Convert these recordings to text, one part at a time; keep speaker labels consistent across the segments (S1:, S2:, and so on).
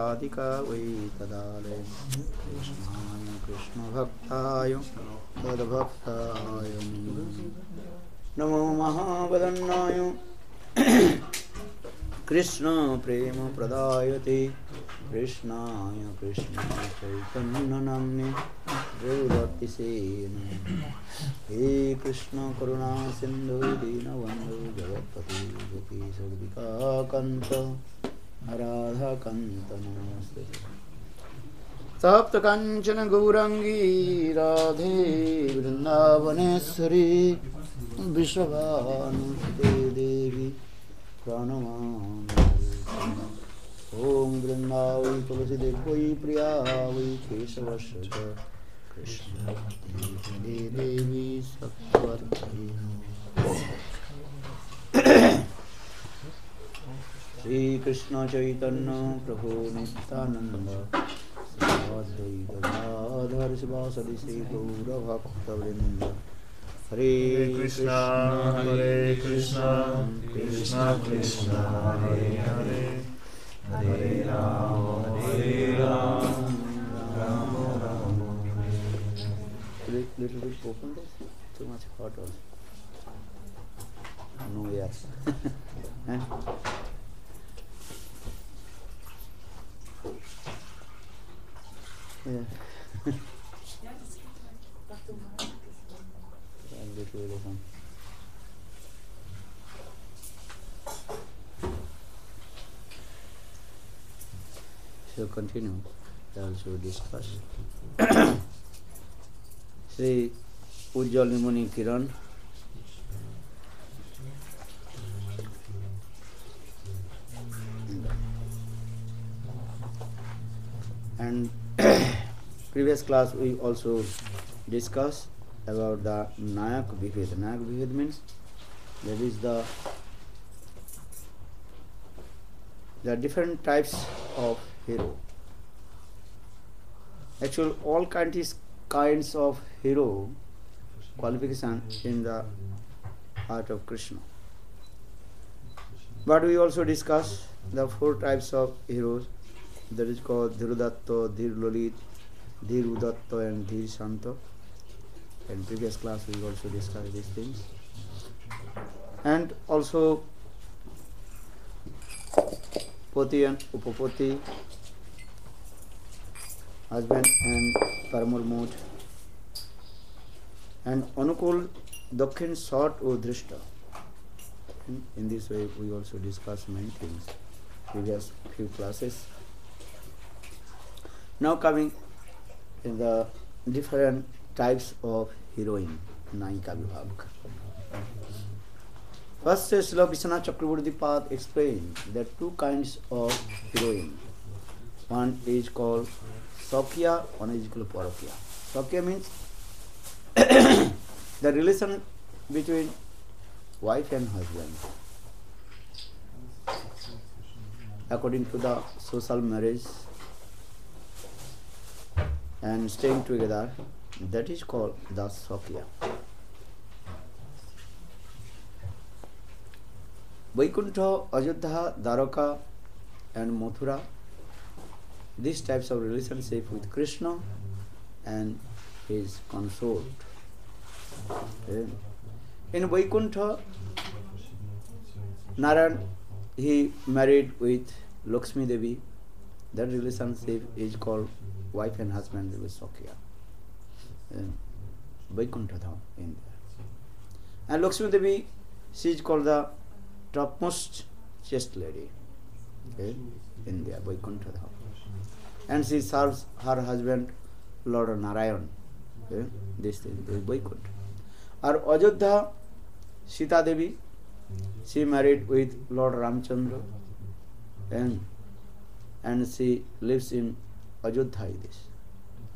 S1: Radhika vai tadale Krishnaya Krishna Bhaktaya Tadbhaktaya Namo Mahavadannaya Krishna Prema Pradayate Krishnaya Krishna Chaitanya Namne Devaki Sena He Krishna Karuna Sindhu Dina Vandhu Jagatpati Gopi Sarvika Kanta Hari-katha Namaste Sapta Kanchana Gaurangi Radhe Vrindavaneshwari Vishwavanute Devi Pranamami Om Vrindavai Tulasi Devai Priyavai Keshavasya Krishna Devi Sattvarthi Shri Krishna Chaitanya Prabhu Nityananda Advaita Gadadhar Sivasadi Sri Gaura Bhakta Vrinda Hare Krishna Hare Krishna Krishna Krishna Hare Hare Hare Rama Hare Rama Rama Rama Little bit open this, too much hot also. No air. Yeah. So continue. Also discuss. Sri Ujjwal Muni Kiran. And previous class we also discussed about the Nayak Bibhed. Nayak Bibhed means that is the different types of hero. Actually, all kinds of hero qualification in the heart of Krishna. But we also discussed the 4 types of heroes. That is called Dhirudatta, Dhir Lalit, Dhir Udatta and Dhir Shanta. In previous class we also discussed these things. And also Poti and Upapoti, husband and Paramur and Anukul, Dakhin, Sort or Drishta. In this way we also discussed many things previous few classes. Now coming in the different types of heroine, Nayika Vibhag. First, Srila Vishwanath Chakravarti Pad explained that 2 kinds of heroine. One is called Sakya, one is called Parakya. Sakya means the relation between wife and husband. According to the social marriage and staying together, that is called the Sakya. Vaikuntha, Ajodhya, Dwaraka and Mathura, these types of relationship with Krishna and his consort. In Vaikuntha, Narayan, he married with Lakshmi Devi. That relationship is called wife and husband with Sakya. Vaikuntha Dham in there. And Lakshmi Devi, she is called the topmost chaste lady in there, Vaikuntha Dham. And she serves her husband, Lord Narayan. This thing is Vaikuntha. Or Ajodhya, Sita Devi, she married with Lord Ramchandra and she lives in Ajodhya.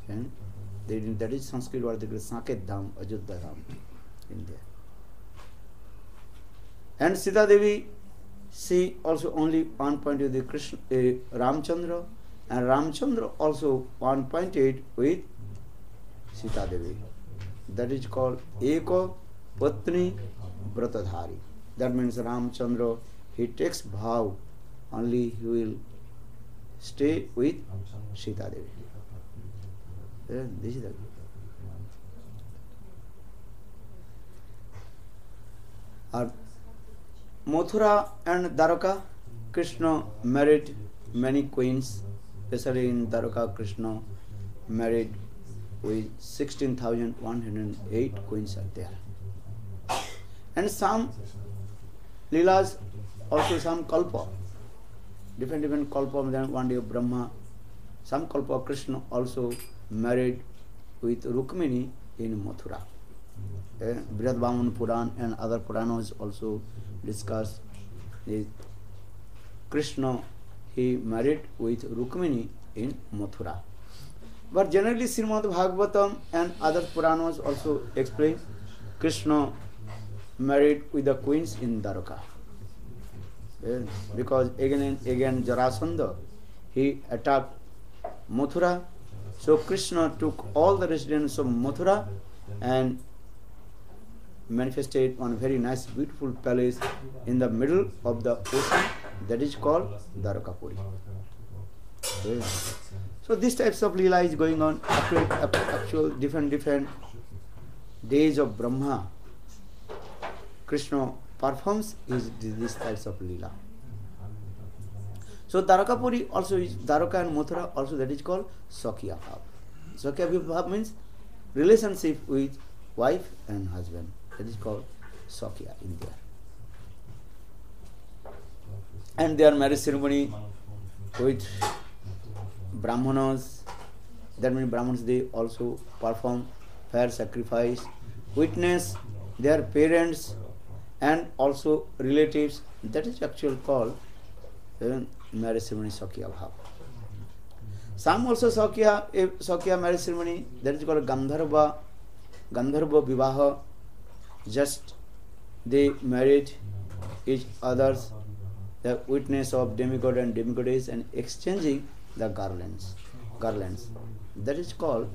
S1: And that is Sanskrit word, they call Saket Dham, Ajodhya Dham in there. And Sita Devi, she also only one pointed with Krishna, Ramchandra, and Ramchandra also one pointed with Sita Devi. That is called Eko Patni Vratadhari. That means Ramchandra, he takes vow, only he will stay with Sita Devi. This is the Mathura and Dwaraka, Krishna married many queens, especially in Dwaraka. Krishna married with 16,108 queens are there. And some Leelas, also some Kalpa, different Kalpa, then one day of Brahma, some Kalpa Krishna also married with Rukmini in Mathura. Brihad Vaman Puran and other Puranas also discuss the Krishna, he married with Rukmini in Mathura. But generally Srimad Bhagavatam and other Puranas also explain Krishna married with the queens in Dwaraka. Because again and again Jarasandha, he attacked Mathura. So Krishna took all the residents of Mathura and manifested one very nice beautiful palace in the middle of the ocean, that is called Dwarakapuri. So these types of Leela is going on actual different days of Brahma. Krishna performs these types of Leela. So Dwarakapuri also is, Dwaraka and Mathura also, that is called Sakya Bhav. Sakya Bhav means relationship with wife and husband. That is called Sakya in there. And their marriage ceremony with Brahmanas, that means Brahmans, they also perform fair sacrifice, witness their parents and also relatives. That is actually called marriage ceremony Sakya Bhav. Some also Sakya marriage ceremony, that is called Gandharva Vivaha. Just they married each others, the witness of demigod and demigoddess, and exchanging the garlands. That is called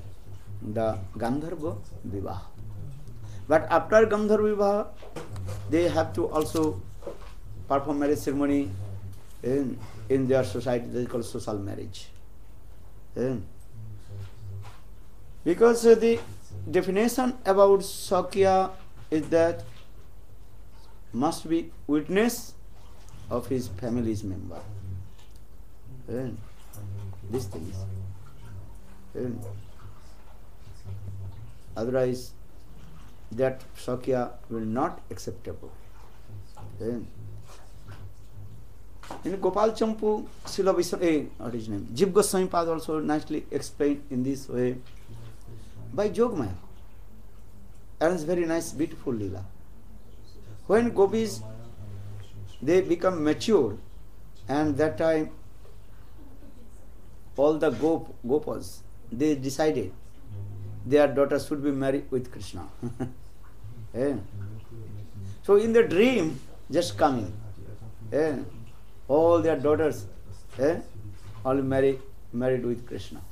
S1: the Gandharva Vivaha. But after Gandharva Vivaha, they have to also perform marriage ceremony in their society. That is called social marriage. Because the definition about Sakya is that must be witness of his family's member. These things. Otherwise, that Sakya will not acceptable. In Gopal Champu, Srila what is his name? Jiv Goswami Pad also nicely explained in this way by Jogmaya. And it's very nice, beautiful Leela. When gopis, they become mature, and that time all the gopas, they decided their daughters should be married with Krishna. So in the dream, just coming, all their daughters all married with Krishna.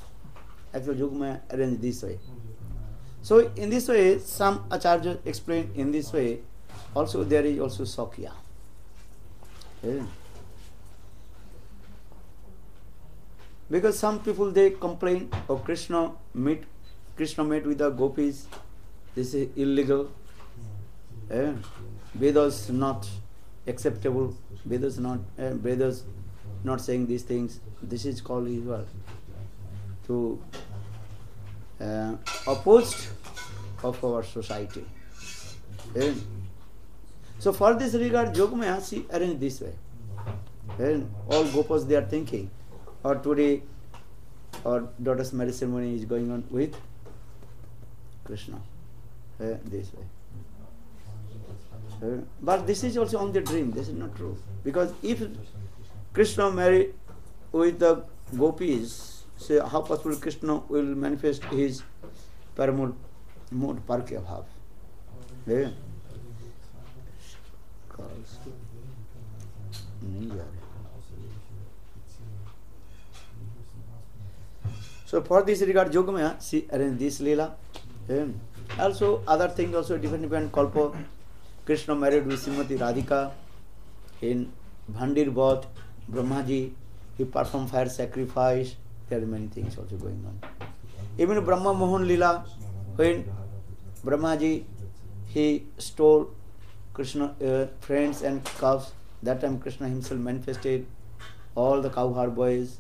S1: Actually, Jogmaya arranged this way. So in this way, some acharyas explain in this way. Also there is also Sakya. Because some people they complain of Krishna met with the gopis. This is illegal. Vedas not acceptable. Vedas not saying these things. This is called evil. To opposed of our society. So for this regard, Jogmaya, she arranged this way. All gopas they are thinking, or today our daughter's marriage ceremony is going on with Krishna. This way. But this is also on the dream. This is not true. Because if Krishna married with the gopis, say how possible Krishna will manifest his paramount mode Parkya Bhav. So for this regard, Jogmaya, she arranged this Leela. Also other things also different Kalpa. Krishna married with Srimati Radhika in Bhandir Bath, Brahmaji. he performed fire sacrifice. There are many things also going on. Even Brahma Mohan Lila, when Brahmaji, he stole Krishna friends and cows, that time Krishna himself manifested all the cowherd boys.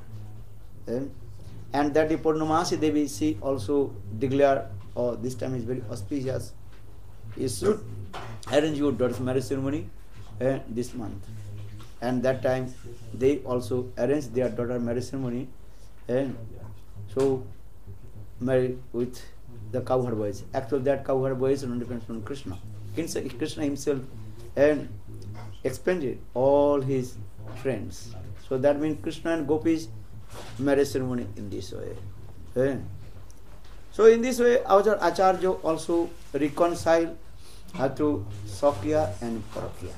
S1: And that the Purnamasi Devi, she also declared, oh, this time is very auspicious. You should arrange your daughter's marriage ceremony this month. And that time they also arranged their daughter's marriage ceremony, and so married with the cowherd boys. Actually, that cowherd boys are depends on Krishna. Krishna himself and expended all his friends. So that means Krishna and Gopis marriage ceremony in this way. So in this way, our Acharya also reconcile to Sakya and Parakya.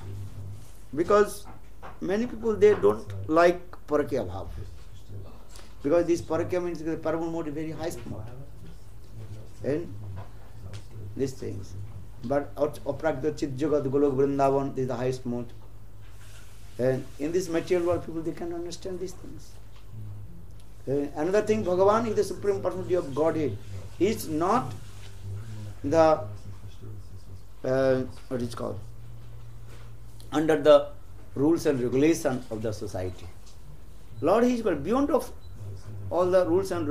S1: Because many people, they don't like Parakya Bhav. Because this Parakya means the Paramal mode is very high mode. And these things. But Aprakta Chit Jagat Golok Vrindavan is the highest mode. And in this material world, people, they can understand these things. Another thing, Bhagavan is the Supreme Personality of Godhead. He is not the, what is called, under the rules and regulations of the society. Lord, He is beyond of all the rules and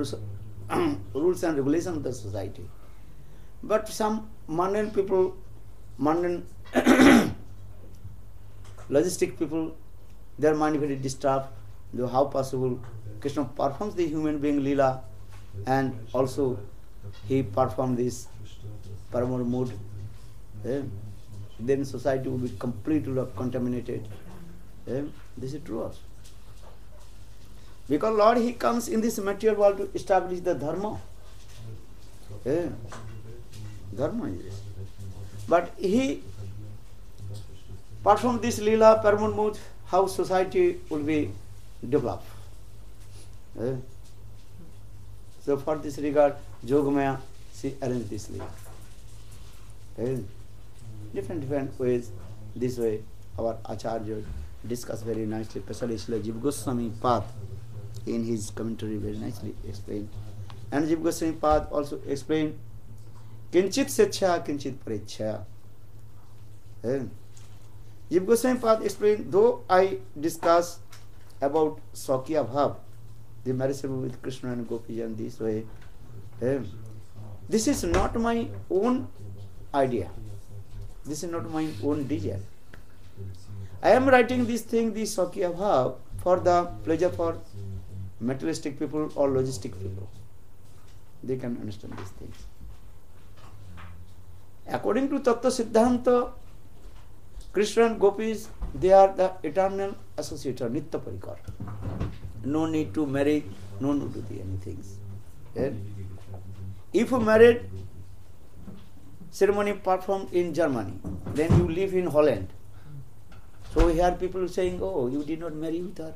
S1: regulations of the society. But some mundane people, mundane logistic people, their mind very disturbed. How possible Krishna performs the human being Leela, and also he performed this Paramal mood. Then society will be completely contaminated. This is true also. Because Lord, He comes in this material world to establish the Dharma. Dharma is this. But He performed this Leela, Paramal mood, how society will be developed. So for this regard, Yogamaya, she arranged this Leela. Different ways. This way, our Acharya discuss very nicely, especially Srila Jiva Goswami Pad in his commentary very nicely explained. And Jiva Goswami Pad also explained Kinchit Secha, Kinchit Parecha. Jiva Goswami Pad explained, though I discuss about Sakya Bhav, the marriage ceremony with Krishna and Gopi in this way, this is not my own idea. This is not my own desire. I am writing this thing, this Sakya Bhav, for the pleasure for materialistic people or logistic people. They can understand these things. According to Tattva Siddhanta, Krishna and Gopis, they are the eternal associator, Nitya Parikar. No need to marry, no need to do anything. If you married, ceremony performed in Germany, then you live in Holland. So here people saying, oh, you did not marry with her.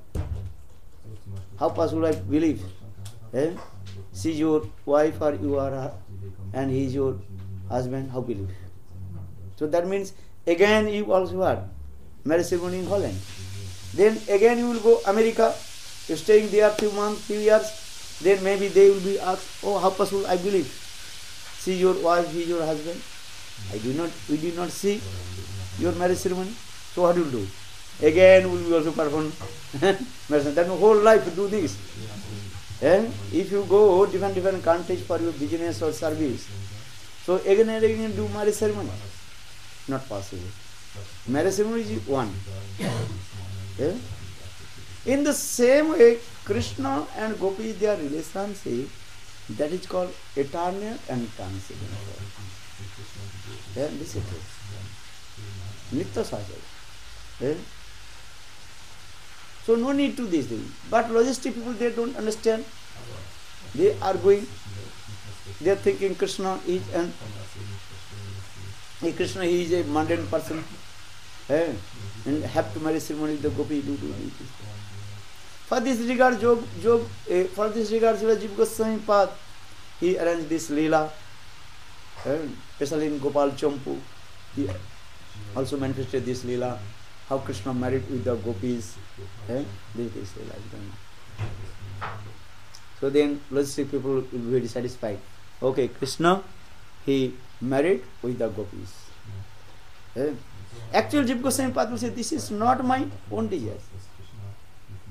S1: How possible I believe? She is your wife or you are her, and he is your husband, how believe? So that means again you also had marriage ceremony in Holland. Then again you will go America, you're staying there few months, few years, then maybe they will be asked, oh, how possible I believe? She is your wife, he is your husband. We did not see your marriage ceremony. So what do you do? Again we will also perform marriage. Then whole life do this. If you go different countries for your business or service, so again and again do marriage ceremony. Not possible. Marriage ceremony is one. In the same way, Krishna and Gopi, their relationship, that is called eternal and transcendental. This is true. Nitya Sahaj. So no need to this thing. But logistic people, they don't understand. They are going, they are thinking Krishna is he is a mundane person. And have to marry ceremony with the Gopi, do this. For this regard, for this regard, Srila Jiva Goswami Pad, he arranged this Leela, especially in Gopal Champu. He also manifested this Leela, how Krishna married with the Gopis. This Leela is going on. So then logistic people will be very satisfied. Okay, Krishna, he married with the gopis. Actually, Jiva Goswami Pad will say, this is not my own desires.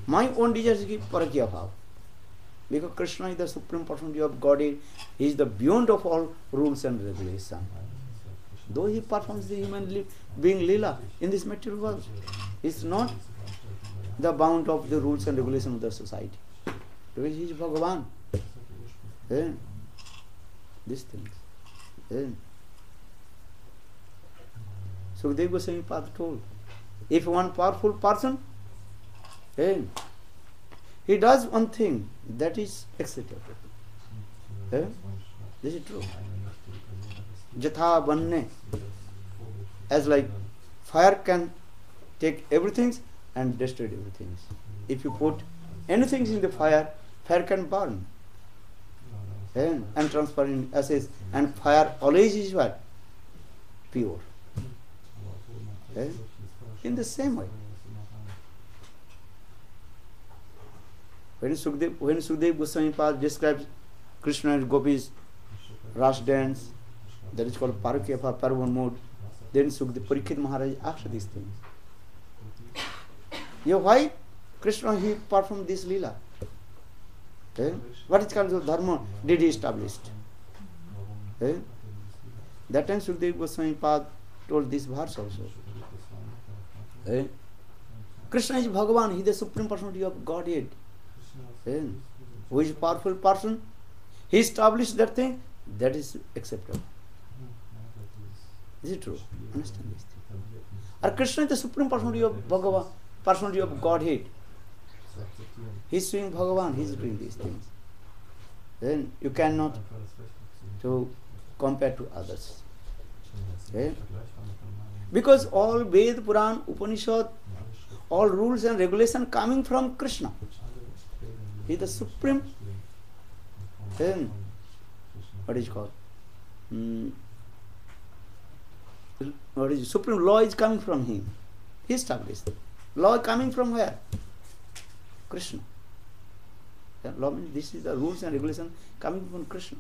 S1: My own desires is parakya bhav. Because Krishna is the supreme personality of Godhead, he is the beyond of all rules and regulations. Though he performs the human being lila in this material world, he is not the bound of the rules and regulations of the society. Because he is Bhagavan. These things. So Jiva Goswami Pad told, if one powerful person, he does one thing that is acceptable. This is true. Jatha Vanne, as like fire can take everything and destroy everything. If you put anything in the fire, fire can burn and transfer in ashes, and fire always is what? Pure. In the same way. When Sukdev Goswami Pad describes Krishna and Gopis Ras dance, that is called Parakya Parvan mode, then Parikshit Maharaja asked these things. Why Krishna he performed this lila? What is kind of dharma did he establish? That time Sukdev Goswami Pad told this verse also. Krishna is Bhagavan, he is the supreme personality of Godhead. Who is a powerful person? He established that thing, that is acceptable. Is it true? Understand this thing. And Krishna is the supreme personality of Bhagavan, personality of Godhead. He is doing Bhagavan, he is doing these things. Then you cannot to compare to others. Because all Ved, Puran, Upanishad, all rules and regulations coming from Krishna. He is the supreme, what is called? What is supreme law is coming from him. He established. Law coming from where? Krishna. Law means this is the rules and regulations coming from Krishna.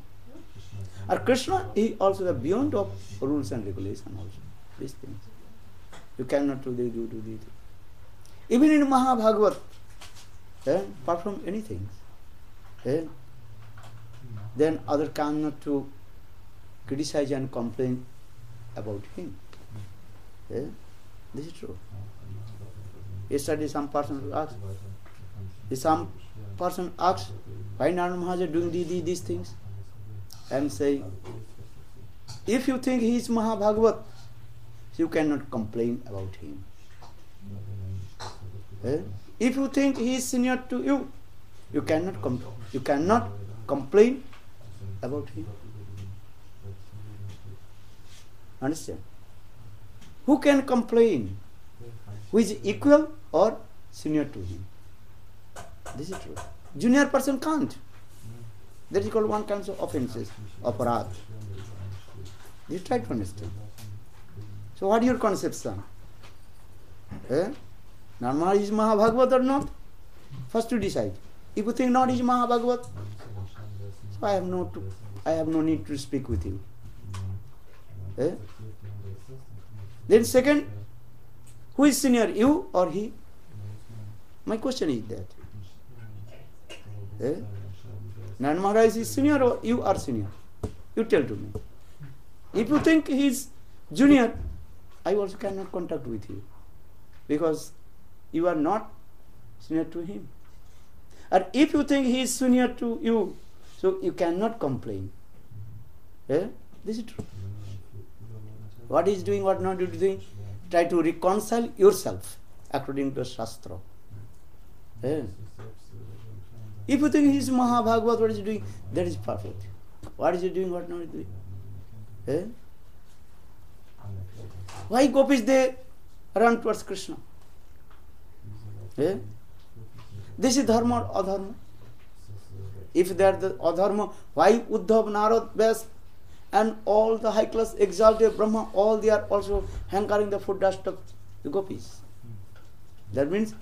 S1: And Krishna is also the beyond of rules and regulations also. These things. You cannot do these. Even in Mahabhagavat, perform anything. Then others cannot to criticize and complain about him. This is true. Yesterday some person asked, why Narada Maharaja doing these things? And say, if you think he is Mahabhagavat, you cannot complain about him. If you think he is senior to you, you cannot complain about him. Understand? Who can complain? Who is equal or senior to him? This is true. Junior person can't. That is called one kind of offenses, aparad. You try to understand. So what is your conception? Narmada is Mahabhagavat or not? First you decide. If you think not is Mahabhagavat, so I have no need to speak with you. Then second, who is senior, you or he? My question is that. Narmada is senior or you are senior? You tell to me. If you think he is junior, I also cannot contact with you. Because you are not senior to him. And if you think he is senior to you, so you cannot complain. This is true. What he is doing, what not doing, try to reconcile yourself according to Shastra. If you think he is Mahabhagavat, what is he doing, that is perfect. What is he doing, what not doing? Why gopis they run towards Krishna? This is dharma or adharma. If they are the adharma, why Uddhav, Narad, Vyas and all the high class exalted Brahma, all they are also hankering the foot dust of the gopis. That means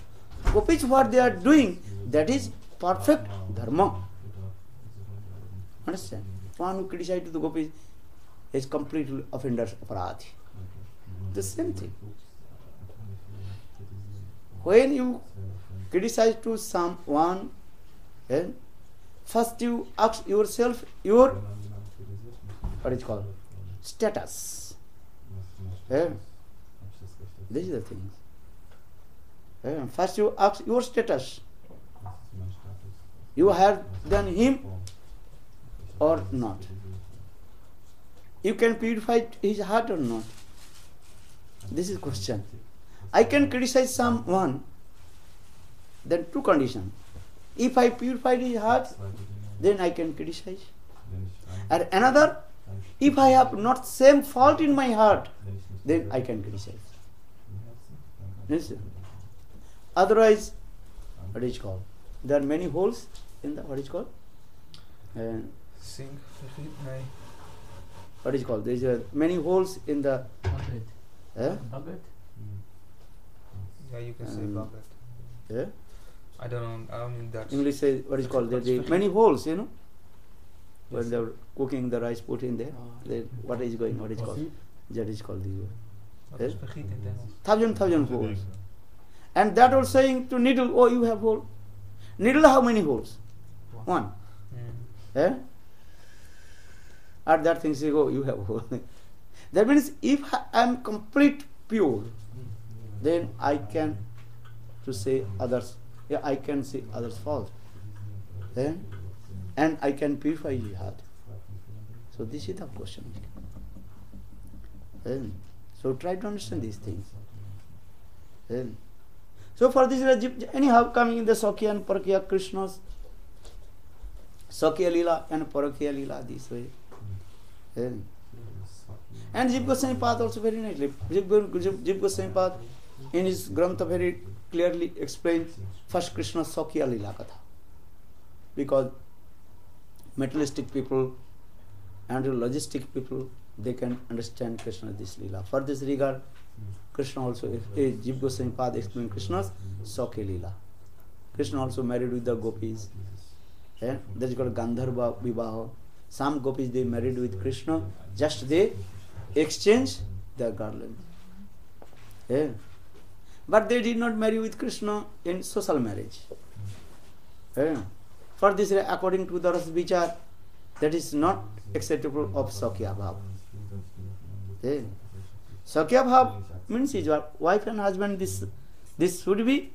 S1: gopis what they are doing, that is perfect dharma. Understand? One who criticizes the gopis is completely offender of aparadhi. The same thing. When you criticize to someone, first you ask yourself your, what is called, status. This is the thing. First you ask your status. You have done him or not? You can purify his heart or not? This is question. I can criticize someone, then two conditions. If I purified his heart, then I can criticize. And another, if I have not same fault in my heart, then I can criticize. Yes. Otherwise, what is called? There are many holes in the, what is called?
S2: Sink,
S1: what is called? There are many holes in the
S3: bucket.
S1: bucket.
S2: Yeah, you can say bucket.
S1: Yeah?
S2: I don't know. I don't mean that.
S1: English says, what is called? There are many holes, you know. When they are cooking the rice, put in there. Then what is going? What is called? That is called the.
S2: Yes?
S1: Thousand holes. And that was saying to needle, oh, you have hole. Needle, how many holes? One. Eh? At that thing say, oh, you have hole. That means if I am complete pure, then I can to say others. Yeah, I can see others' fault. Then, and I can purify his heart. So this is the question. Then, so try to understand these things. Then, so for this, anyhow, coming in the Sakya and Parakya Krishnas, Sakya Lila and Parakya Lila this way. Then, and Jiva Goswami Path also very nicely. Jiva Goswami Path in his Grantha very clearly explains first Krishna Sakya Lila Katha. Because materialistic people and logistic people, they can understand Krishna this Lila. For this regard, Krishna also, Jiva Goswami Pad explains Krishna's Sakya Lila. Krishna also married with the gopis. That is called Gandharva Vivaha. Some gopis they married with Krishna, just they exchange their garland. But they did not marry with Krishna in social marriage. For this, according to the Ras Vichar, that is not acceptable of Sakya Bhav. Sakya Bhav means is what? Wife and husband, this should be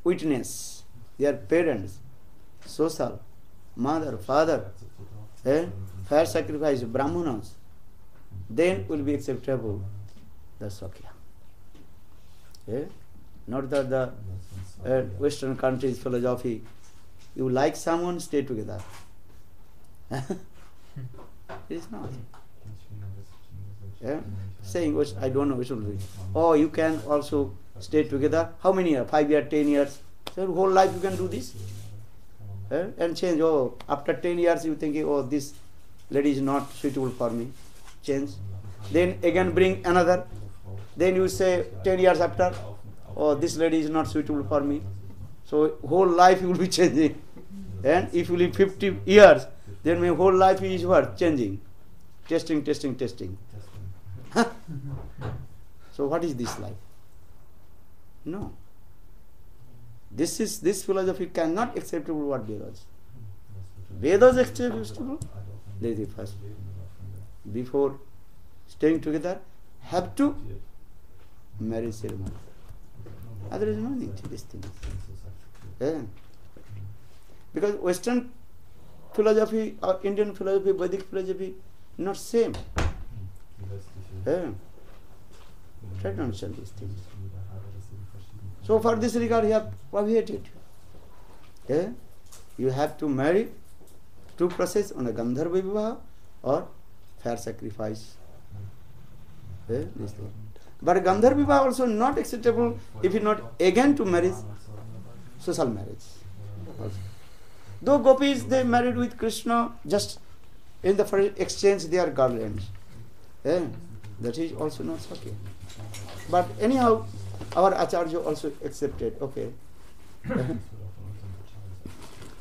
S1: witness. Their parents, social, mother, father, fair sacrifice, brahmanas, then will be acceptable the Sakya. Not that the Western countries philosophy, you like someone, stay together. It is not. Saying, I don't know which will be. Oh, you can also stay together. How many years? 5 years, 10 years. So whole life you can do this. And change. Oh, after 10 years you think, oh, this lady is not suitable for me. Change. Then again bring another. Then you say 10 years after, oh, this lady is not suitable for me. So whole life you will be changing. And if you live 50 years, then my whole life is what? Changing. Testing. So what is this life? No. This philosophy cannot acceptable what Vedas. Vedas acceptable. They the first. Before staying together, have to marriage ceremony. Otherwise no need to this thing. Because Western philosophy or Indian philosophy, Vedic philosophy, not same. Try to understand these things. So for this regard, you have prohibited. You have to marry two process on a Gandharva Vivaha or fair sacrifice. This thing. But Gandharva Vivaha also not acceptable if you not again to marriage, social marriage. Though gopis they married with Krishna just in the first exchange their garlands. That is also not okay. But anyhow, our Acharya also accepted. Okay.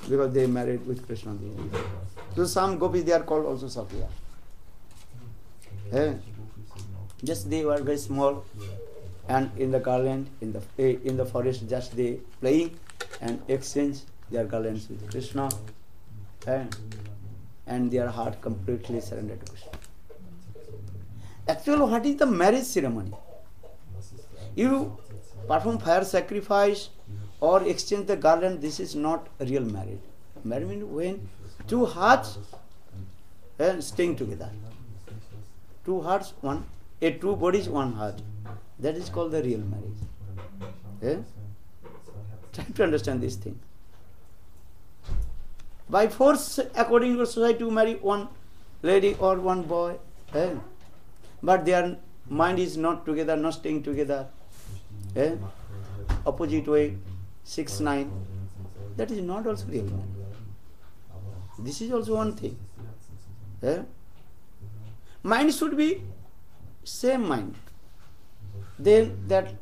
S1: because they married with Krishna. So some gopis, they are called also Sakya. Just they were very small, and in the garland, in the forest, just they playing and exchange their garlands with Krishna, and their heart completely surrendered to Krishna. Actually, what is the marriage ceremony? You perform fire sacrifice or exchange the garland, this is not a real marriage. Marriage means when two hearts staying together. Two hearts, two bodies, one heart. That is called the real marriage. Try to understand this thing. By force, according to society, you marry one lady or one boy, but their mind is not together, not staying together. Opposite way, 6-9. That is not also real marriage. This is also one thing. Mind should be same mind. Then that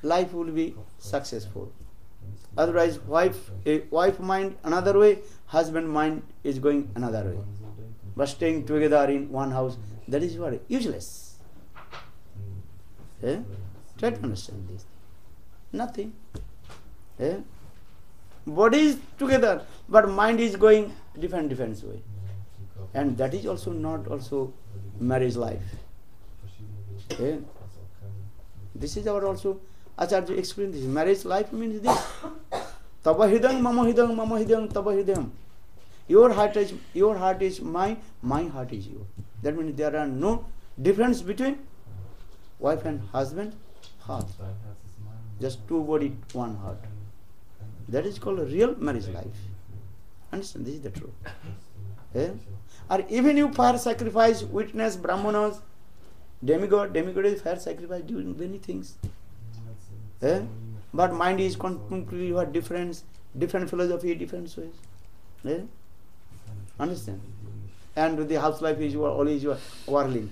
S1: life will be successful. Otherwise, wife mind another way, husband mind is going another way. But staying together in one house, that is what useless. Try to understand this. Nothing. Body is together, but mind is going different way. And that is also not also marriage life. This is our also Acharya explained this. Marriage life means this. Tava hidang, mama hidang, tava hidang. Your heart is mine, my heart is yours. That means there are no difference between wife and husband heart. Just two body, one heart. That is called a real marriage life. Understand? This is the truth. Or even you fire sacrifice, witness, brahmanas, demigod is fire sacrifice, doing many things. But mind is completely different philosophy, different ways. Understand? And the house life is always whirling.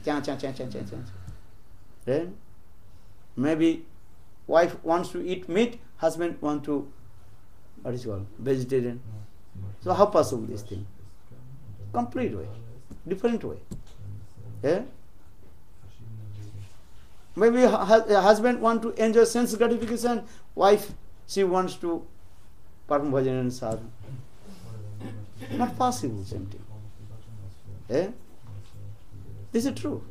S1: Maybe wife wants to eat meat, husband wants to, what is called, vegetarian. So how possible this thing? Complete way, different way. Maybe husband wants to enjoy sense gratification, wife, she wants to perform bhajan and sadhana. Not possible, same thing. This is true.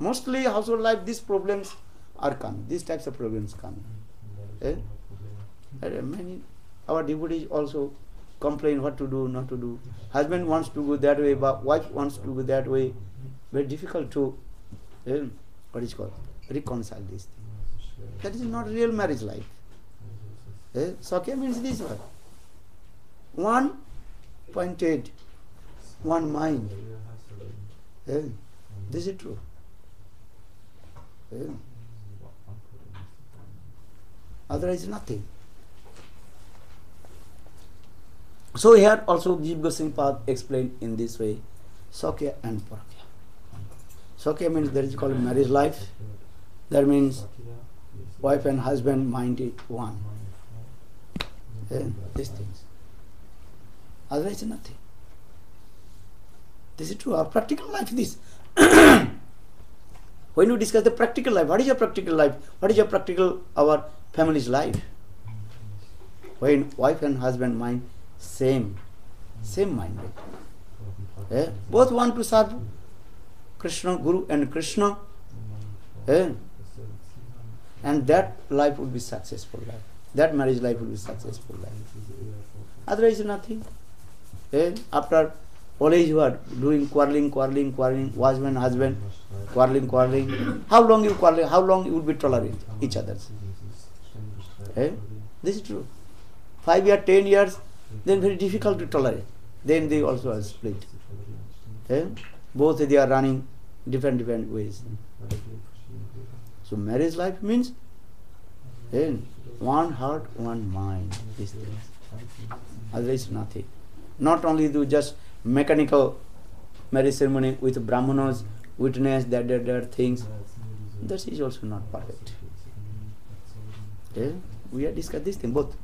S1: Mostly household life, these problems are coming. These types of problems coming. Many our devotees also complain what to do, not to do. Husband wants to go that way, but wife wants to go that way. Very difficult to reconcile these things. That is not real marriage life. Sakya means this one. One pointed, one mind. This is true. Otherwise nothing. So here also Jiva Goswami Pad explained in this way, Sakya and Parakya. Sakya means that is called marriage life. That means wife and husband mind is one. These things. Otherwise nothing. This is true. Our practical life is this. When you discuss the practical life, what is your practical life? What is your practical, our family's life? When wife and husband mind same mind. Both want to serve Krishna, Guru and Krishna. And that life would be successful life. That marriage life will be successful life. Otherwise nothing. After always you are doing quarreling, husband, quarreling. How long you quarrel? How long you will be tolerate each other? This is true. 5 years, 10 years, then very difficult to tolerate. Then they also are split. Both they are running different ways. So marriage life means one heart, one mind. These things. Otherwise nothing. Not only do just mechanical marriage ceremony with brahmanas, witness that things. That is also not perfect. We have discussed this thing both.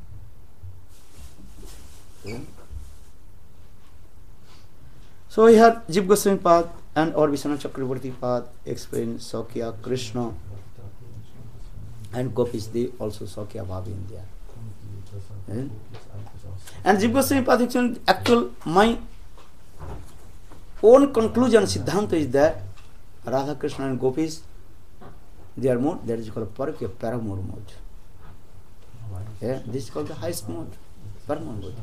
S1: So here Jiva Goswami Pad and or Vishwanath Chakravarti Pad explain Sakya Krishna and Gopis, they also Sakya Bhav in there. And Jiva Goswami Pad actual my own conclusion Siddhanta is that Radha Krishna and Gopis, they are mode, that is called Parakya Paramore mode. This is called the highest mode, Paramore mode.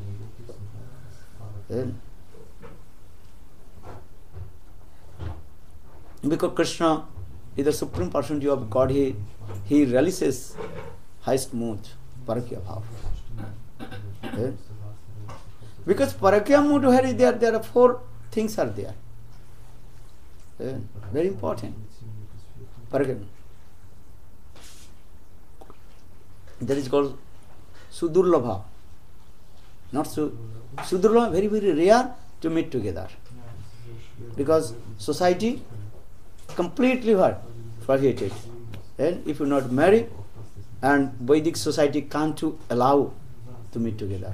S1: Because Krishna is the supreme personality of God, he realizes highest mode, Parakya Bhav. Because Parakya mode where is there are four things are there. Very important. Parakya. That is called Sudurlabha. Not Sudurlabha, very, very rare to meet together. Because society completely prohibited. And if you not marry, and Vedic society can't to allow to meet together.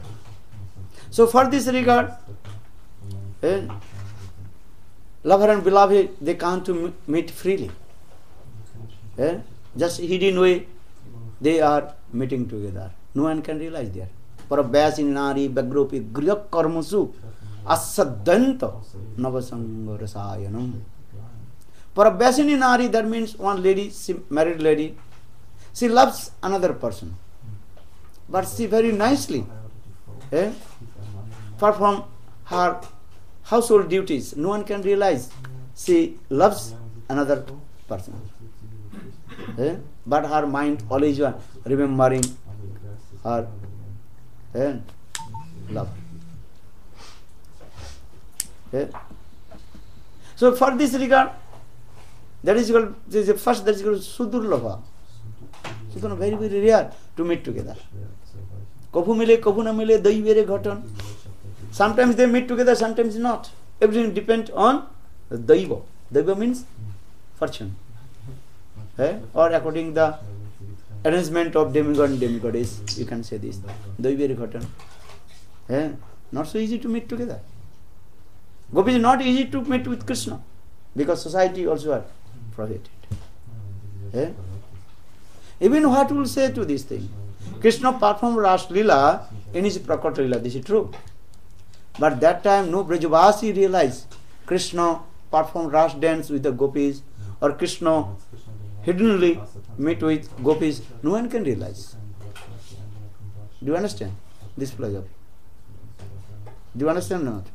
S1: So for this regard, lover and beloved, they can't to meet freely. Just hidden way, they are meeting together. No one can realize there. Parabhyasini nari bagropi griyak karmasu asadanta navasanga rasayanam. Parabhyasini nari, that means one lady, married lady, she loves another person. But she very nicely perform her household duties. No one can realize she loves another person. But her mind always remembering her love. So for this regard, that is called, first that is called Sudurlabha. It's very, very rare to meet together. Kabhu mile, kabhu na mile, daivere ghatan. Sometimes they meet together, sometimes not. Everything depends on the daiva. Daiva means fortune. Or according to the arrangement of demigod and demigoddess, you can say this. Daivere ghatan. Not so easy to meet together. Gopi is not easy to meet with Krishna, because society also are prohibited. Even what will say to this thing? Krishna performed Ras Leela in his Prakat Leela, this is true. But that time no Brajavasi realized Krishna performed Ras dance with the gopis, or Krishna hiddenly meet with gopis. No one can realize. Do you understand this philosophy? Do you understand or not?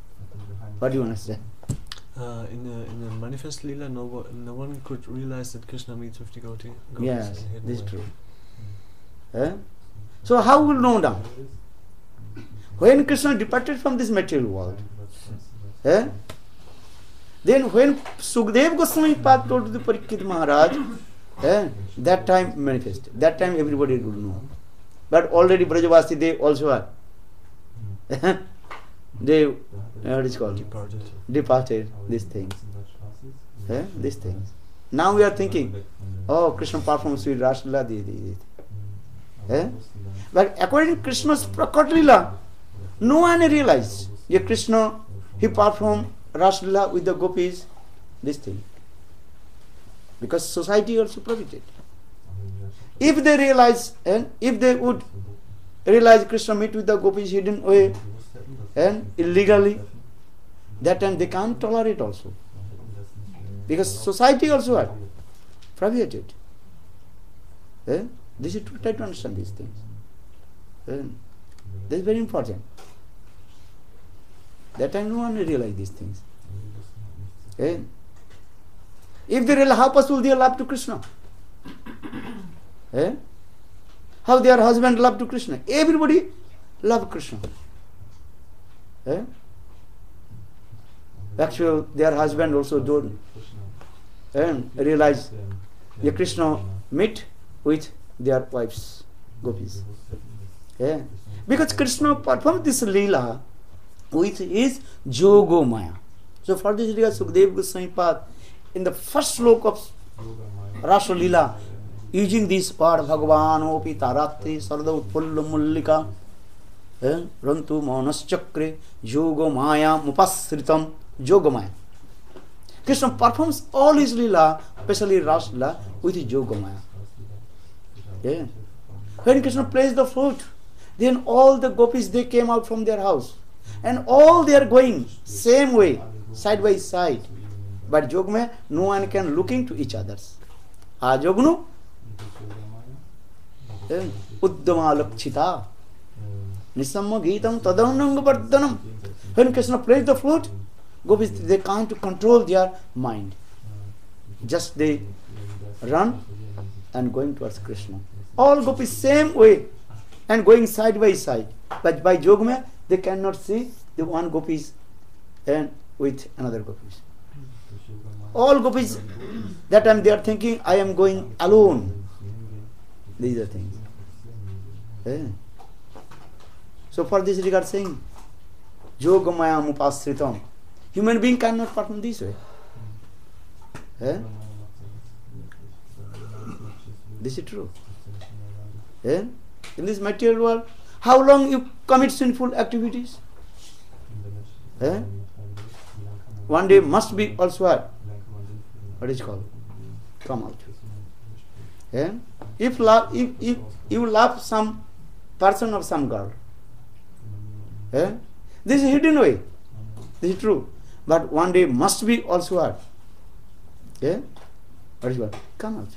S1: What do you understand?
S3: In the manifest Leela, no one could realize that Krishna meets with the gopis.
S1: Yes, this is true. So how will know now? When Krishna departed from this material world, then when Sukadeva Goswami Pad told to the Parikshit Maharaj, that time manifest. That time everybody would know. But already Brajavasi, they also are. They, what is called? Departed these things. These things. Now we are thinking, oh, Krishna performed sweet Ras Leela. But according to Krishna's Prakat Leela, no one realized that Krishna, he performed Ras Leela with the gopis, this thing. Because society also prohibited. If they realize, and if they would realize Krishna meet with the gopis hidden way and illegally, that time they can't tolerate also. Because society also are prohibited. This is to try to understand these things. This is very important. That time no one realize these things. If they realize, how possible they love to Krishna? How their husband love to Krishna? Everybody love Krishna. Actually, their husband also don't realize that Krishna meet with their wives, gopis. Because Krishna performed this Leela with his Jogo Maya. So for this reason, Sukadeva Goswami Pad, in the first sloka of Rasa Leela, using this part, Bhagavan Opi Taratri Sarda Utpulla Mullika, Rantu Manaschakre Yoga Maya Mupasritam Yoga Maya. Krishna performs all his lila, especially Ras Lila, with his Yoga Maya. When Krishna plays the flute, then all the gopis, they came out from their house. And all they are going same way, side by side. But Yoga Maya, no one can look into each other's. Ajognu Uddama Lakshita Nisamma Geetam Tadananga Vardhanam. When Krishna plays the flute, gopis, they can't control their mind. Just they run and going towards Krishna. All gopis same way and going side by side. But by Yogamaya, they cannot see the one gopis and with another gopis. All gopis, that time they are thinking, I am going alone. These are things. So for this regard saying, Yogamaya Mupasritam. Human being cannot perform this way. This is true. In this material world, how long you commit sinful activities? One day must be also what is called? Come out. If you love some person or some girl, this is hidden way. This is true. But one day must be also what? What is what? Come out.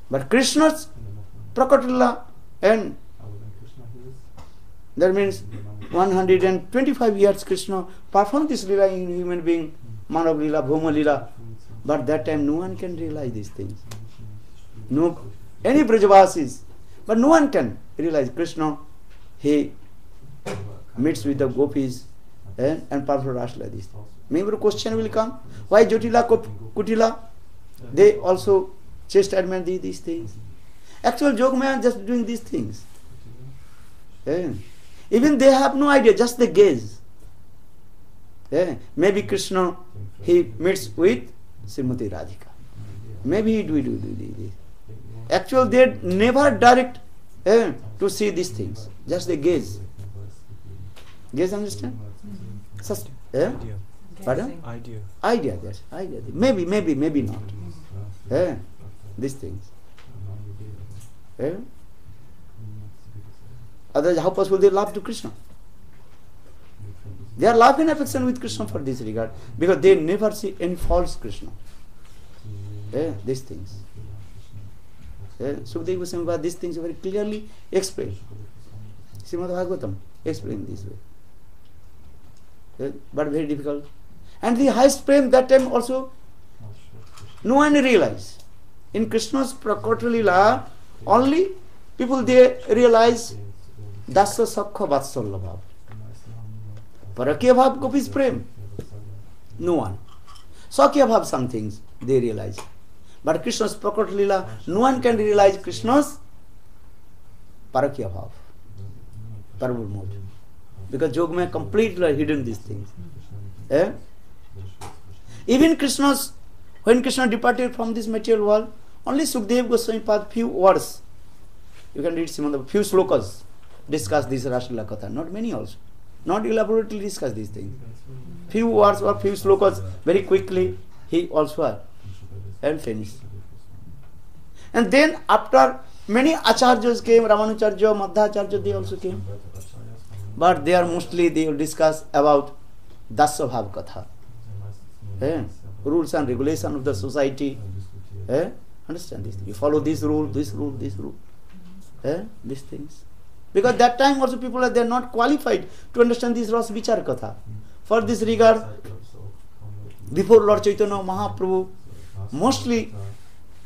S1: But Krishna's Prakatila, and that means 125 years Krishna performed this lila in human being, Manav lila, Bhuma lila. But that time no one can realize these things. No, any Brajavasis, but no one can realize Krishna. He meets with the gopis and performs Rasa like this. Maybe a question will come, why Jotila, Kutila, they also just admire these things. Actual Yogamaya are just doing these things. Even they have no idea, just they gaze. Maybe Krishna, he meets with Srimati Radhika. Maybe he do this. Actually, they never direct to see these things. Just they gaze. Gaze, understand? Pardon? Idea, yes. Idea. Maybe not. These things. Otherwise, how possible they love to Krishna? They are love and affection with Krishna for this regard, because they never see any false Krishna. These things. Sukadeva Goswami, these things very clearly explained. Srimad Bhagavatam explained this way. But very difficult. And the highest prem that time also, no one realized. In Krishna's Prakota Lila, only people they realize Dasa Sakha Vatsalya Bhav. Parakya Bhav Gopis Prem. No one. Sakya Bhav, some things they realize. But Krishna's Prakota Lila, no one can realize Krishna's Parakya Bhav. Parvur mode. Because Yogamaya completely hidden these things. Even Krishna's, when Krishna departed from this material world, only Sukadeva Goswami Pad few words. You can read some of the few slokas discuss this Hari-katha. Not many also. Not elaborately discuss these things. Few words or few slokas very quickly he also had and finished. And then after many acharyas came, Ramanujarya, Madhacharya, they also came. But they are mostly they will discuss about Dasa Bhav Katha. Rules and regulation of the society. Understand this thing. You follow this rule, this rule, this rule. These things. Because that time also people they are not qualified to understand this Ras Vichar Katha. For this regard, before Lord Chaitanya Mahaprabhu, mostly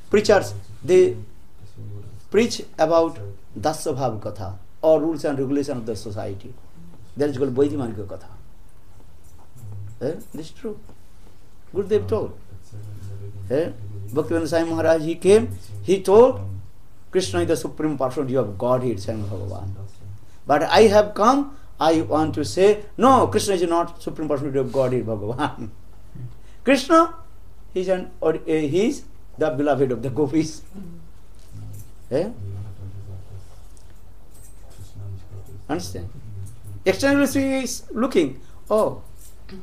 S1: preachers, they preach about Dasa Bhav Katha or rules and regulation of the society. That is called Vaidhimarga Katha. This is true. Gurudev told. Bhaktivinoda Swami Maharaj, he came, he told, Krishna is the supreme personality of Godhead, Swami Bhagavan. But I have come, I want to say, no, Krishna is not supreme personality of Godhead, Bhagavan. Krishna, he is the beloved of the gopis. Understand? Externally she is looking, oh,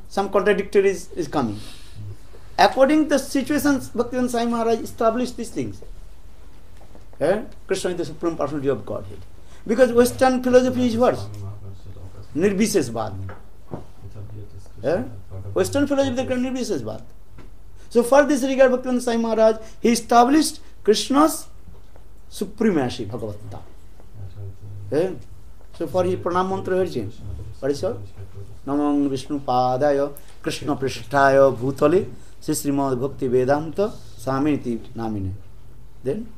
S1: some contradictory is coming. According to the situations, Bhaktivedanta Swami Maharaj established these things. Krishna is the Supreme Personality of Godhead. Because Western philosophy is what? Nirvishesvad. Western philosophy is Nirvishesvad. So for this regard, Bhaktivedanta Swami Maharaj, he established Krishna's supremacy, Bhagavata. So for his pranam mantra, what is it? Namang Vishnu Padaya Krishna Prishtaya Bhutale Srimad Bhakti Vedanta Saminiti Namine. Then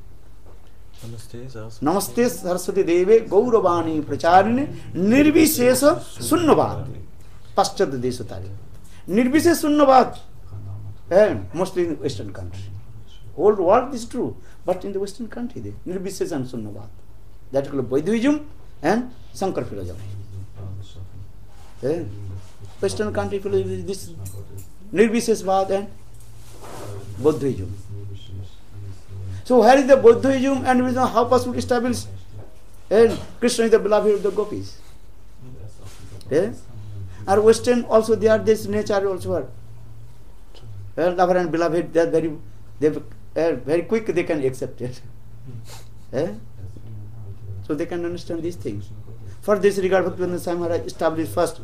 S1: Namaste Saraswati Deve Gauravani Pracharine Nirvishesa Sunnavad Paschat Desatari. Nirvishesa Sunnavad, mostly in Western country. Whole world is true, but in the Western country, they Nirvishesa and Sunnavad. That is called Vaidvism and Sankar philosophy. Western country philosophy is this Nirvishesvad and Buddhism. So where is the Buddhism and how possible to establish? And Krishna is the beloved of the gopis. And Western also they are this nature also. Lover and beloved, they are very quick they can accept it. So they can understand these things. For this regard, Bhaktivedanta Swami Maharaj established first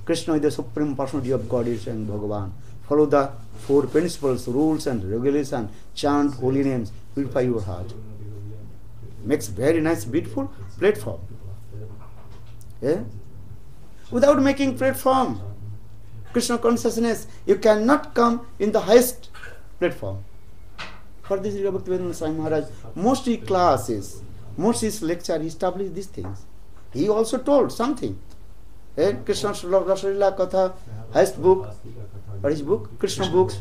S1: Krishna is the Supreme Personality of Godhead and Bhagavan. Follow the 4 principles, rules and regulations, chant holy names, purify your heart. Makes very nice, beautiful platform. Without making platform, Krishna consciousness, you cannot come in the highest platform. For this regard, Bhaktivedanta Swami Maharaj, most his classes, most his lecture, he established these things. He also told something. Krishna Hari-katha, highest book, what is book? Krishna books.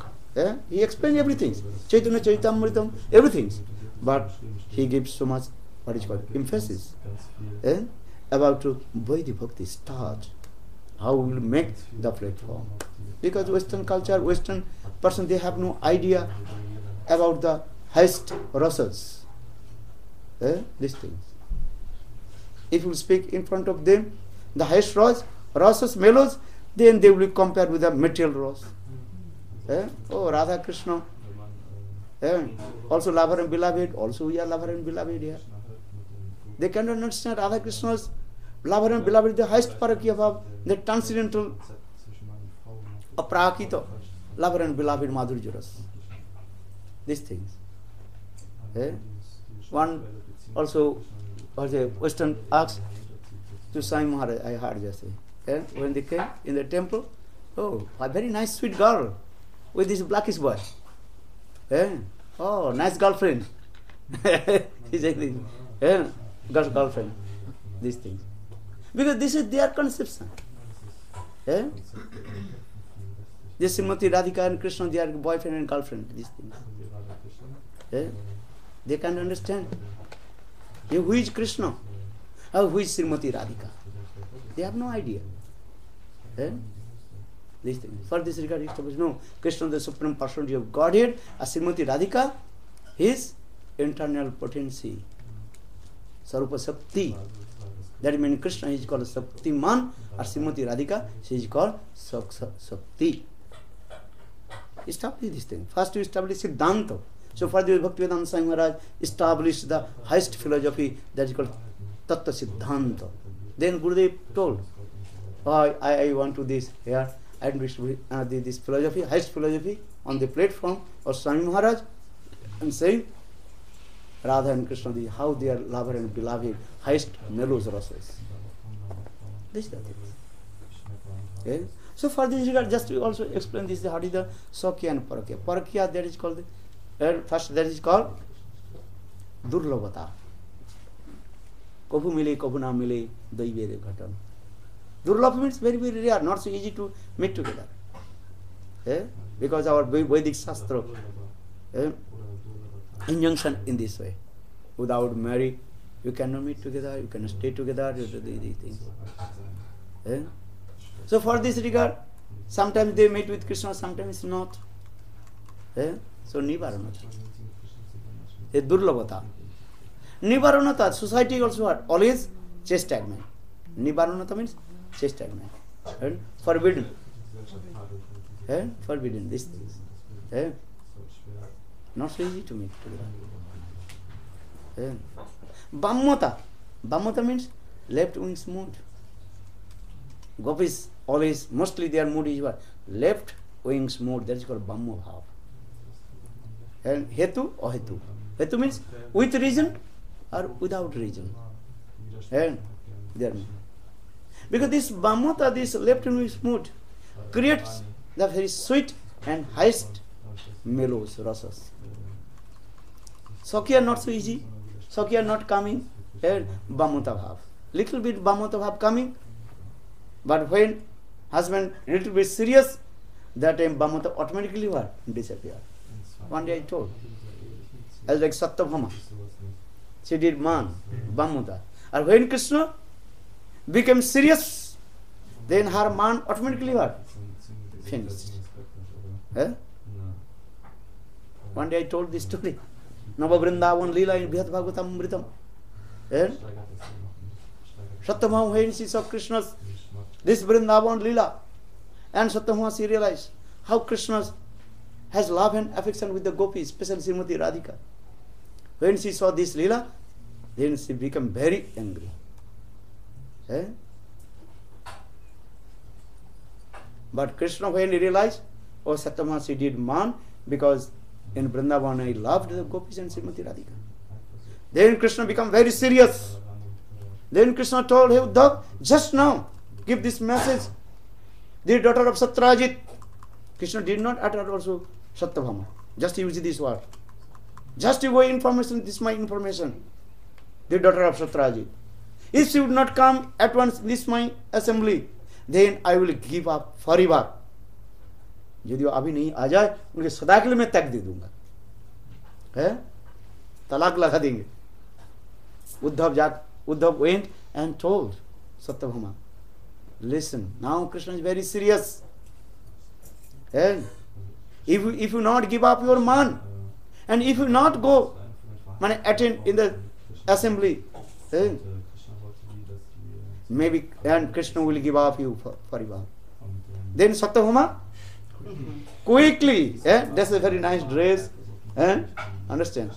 S1: He explained everything. Chaitanya Charitamritam, everything. But he gives so much, what is called, emphasis about to Vaidhi Bhakti start. How we will make the platform. Because Western culture, Western person, they have no idea about the highest rasas. These things. If you speak in front of them, the highest rasas, mellows, then they will compare with the material ras. Oh, Radha Krishna. Also lover and beloved, also we are lover and beloved here. They cannot understand Radha Krishna's lover and beloved, the highest parakya bhav, the transcendental aprakita, lover and beloved Madhurya ras. These things. One also was a Western asked to Swami Maharaj, I heard just say, when they came in the temple, oh, a very nice sweet girl with this blackish boy. Oh, nice girlfriend. He said, girlfriend. These things. Because this is their conception. This Srimati Radhika and Krishna, they are boyfriend and girlfriend. These things. They can understand. Who is Krishna? Who is Srimati Radhika? They have no idea. These things. For this regard, no, Krishna, the Supreme Personality of Godhead, as Srimati Radhika, his internal potency, Sarupa Sakti. That means Krishna is called Sakti Man, or Srimati Radhika, she is called Sakti. Establish this thing. First to establish Siddhanta. So for the Bhaktivedanta Swami Maharaj established the highest philosophy that is called Tattva Siddhanta. Then Gurudev told, I want to this here, I want to this philosophy, highest philosophy on the platform of Swami Maharaj, and saying Radha and Krishna, how they are lover and beloved, highest mellows rasas. This is the thing. So for this regard, just to also explain this, how is the Sakya and Parakya. Parakya, that is called first that is called Durlabhata. Kabhu mile, kabhu na mile, daivere ghatan. Durlabh means very, very rare, not so easy to meet together. Because our Vedic Shastra injunction in this way. Without marriage, you cannot meet together, you cannot stay together, you do these things. So for this regard, sometimes they meet with Krishna, sometimes not. So Nivaranata. Durlabhata. Nivaranata, society also had always chastisement. Nibaranata means chastisement. And forbidden. Forbidden. This not so easy to make together. Bammata. Bammata means left wing mood. Gopis always, mostly their mood is what? Left wings mood. That is called Bhamma Bhav. And Hetu or Hetu. Hetu means with reason or without reason. And there. Because this Bhammata, this left wings mood, creates the very sweet and highest mellows, rasas. Sakya not so easy. Sakya not coming. And Bhammata Bhav. Little bit Bhammata Bhav coming. But when husband little bit serious, that time Bhammata automatically what? Disappear. One day I told. As like Satyabhama. She did man, Bhammata. And when Krishna became serious, then her man automatically what? Finished. One day I told this story. Nava Vrindavan Leela in Bhyat Bhagavatam Mritam. Satyabhama, when she saw Krishna's this Vrindavan Leela, and Satyabhama, she realized how Krishna has love and affection with the gopis, especially Srimati Radhika. When she saw this Leela, then she became very angry. But Krishna, when he realized, oh Satyabhama, she did man, because in Vrindavan I loved the gopis and Srimati Radhika. Then Krishna became very serious. Then Krishna told him, Uddhav, just now, give this message. The daughter of Satrajit. Krishna did not utter also Satyabhama. Just use this word. Just you go information, this is my information. The daughter of Satrajit. If she would not come at once this my assembly, then I will give up forever. यदि वो अभी नहीं आ जाए, उनके सदा के लिए मैं त्याग दे दूंगा. तलाक लगा देंगे. Uddhav went and told Satyabhama, listen, now Krishna is very serious. And if you not give up your man, and if you not go, attend in the assembly, maybe and Krishna will give up you forever. Then Satyabhama quickly, that's a very nice dress, understand?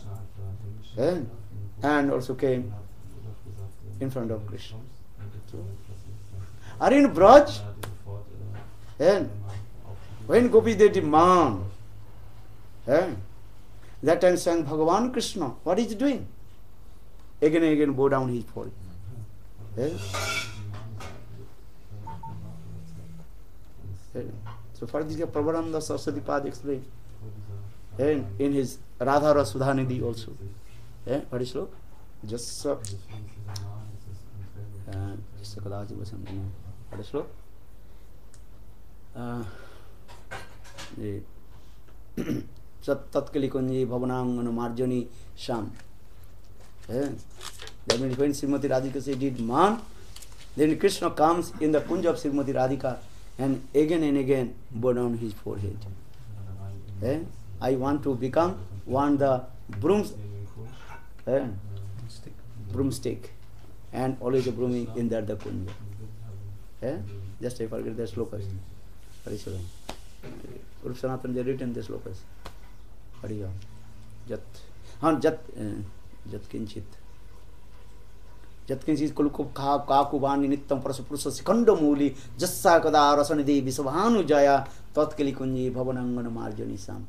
S1: And also came in front of Krishna. Are in Braj? And when gopis they demand, that time sang Bhagavan Krishna, what is he doing? Again and again bow down his forehead. So for this Prabhupada Saraswati Pad explained. And in his Radha Rasudhanidhi also. What is slow? Just so. Kadaji was something. What is slow? Tatkali Kunji Bhavanang Marjani Sham. That means when Srimati Radhika said did man, then Krishna comes in the Kunja of Srimati Radhika and again bow down his forehead. I want to become the broomstick and always a brooming in that the Kunja. Just I forget the slokas. Harishalam. Urup Sanatan they written the slokas. Hariyam. Jat kinchit. Jat kinchit kulukub kakubani nittam prasaprusa sikanda muli jassa kada rasanidhi visabhanu jaya tatkali kunji bhavanangana marjani sam.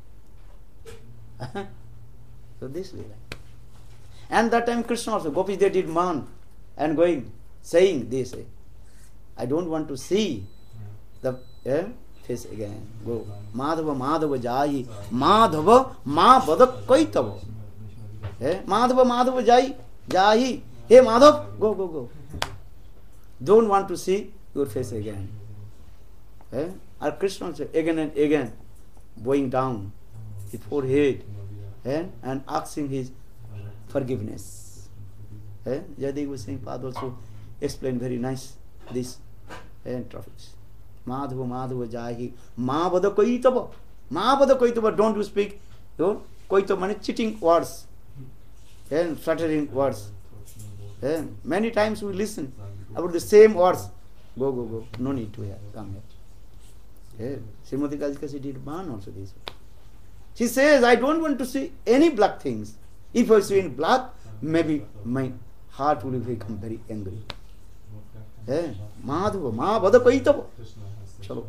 S1: So this way. And that time Krishna also, gopis they did man and going, saying this. I don't want to see the face again. Go. Madhava Madhava Jai. Madhava Ma Badak Kaitava. Madhava Madhava Jai. Hey Madhav, go. Don't want to see your face again. Or Krishna also again and again bowing down his forehead and asking his forgiveness. Jayadeva Singh Pad also explained very nice this topics. Madhava Madhava Jahi Ma Bada Koitava. Don't you speak Koitava means cheating words and flattering words. Many times we listen about the same words. Go. No need to come here. Srimati Radhika, she did ban also this. She says, I don't want to see any black things. If I see any black, maybe my heart will become very angry. Madhava, Ma Vada Paitava. Chalo.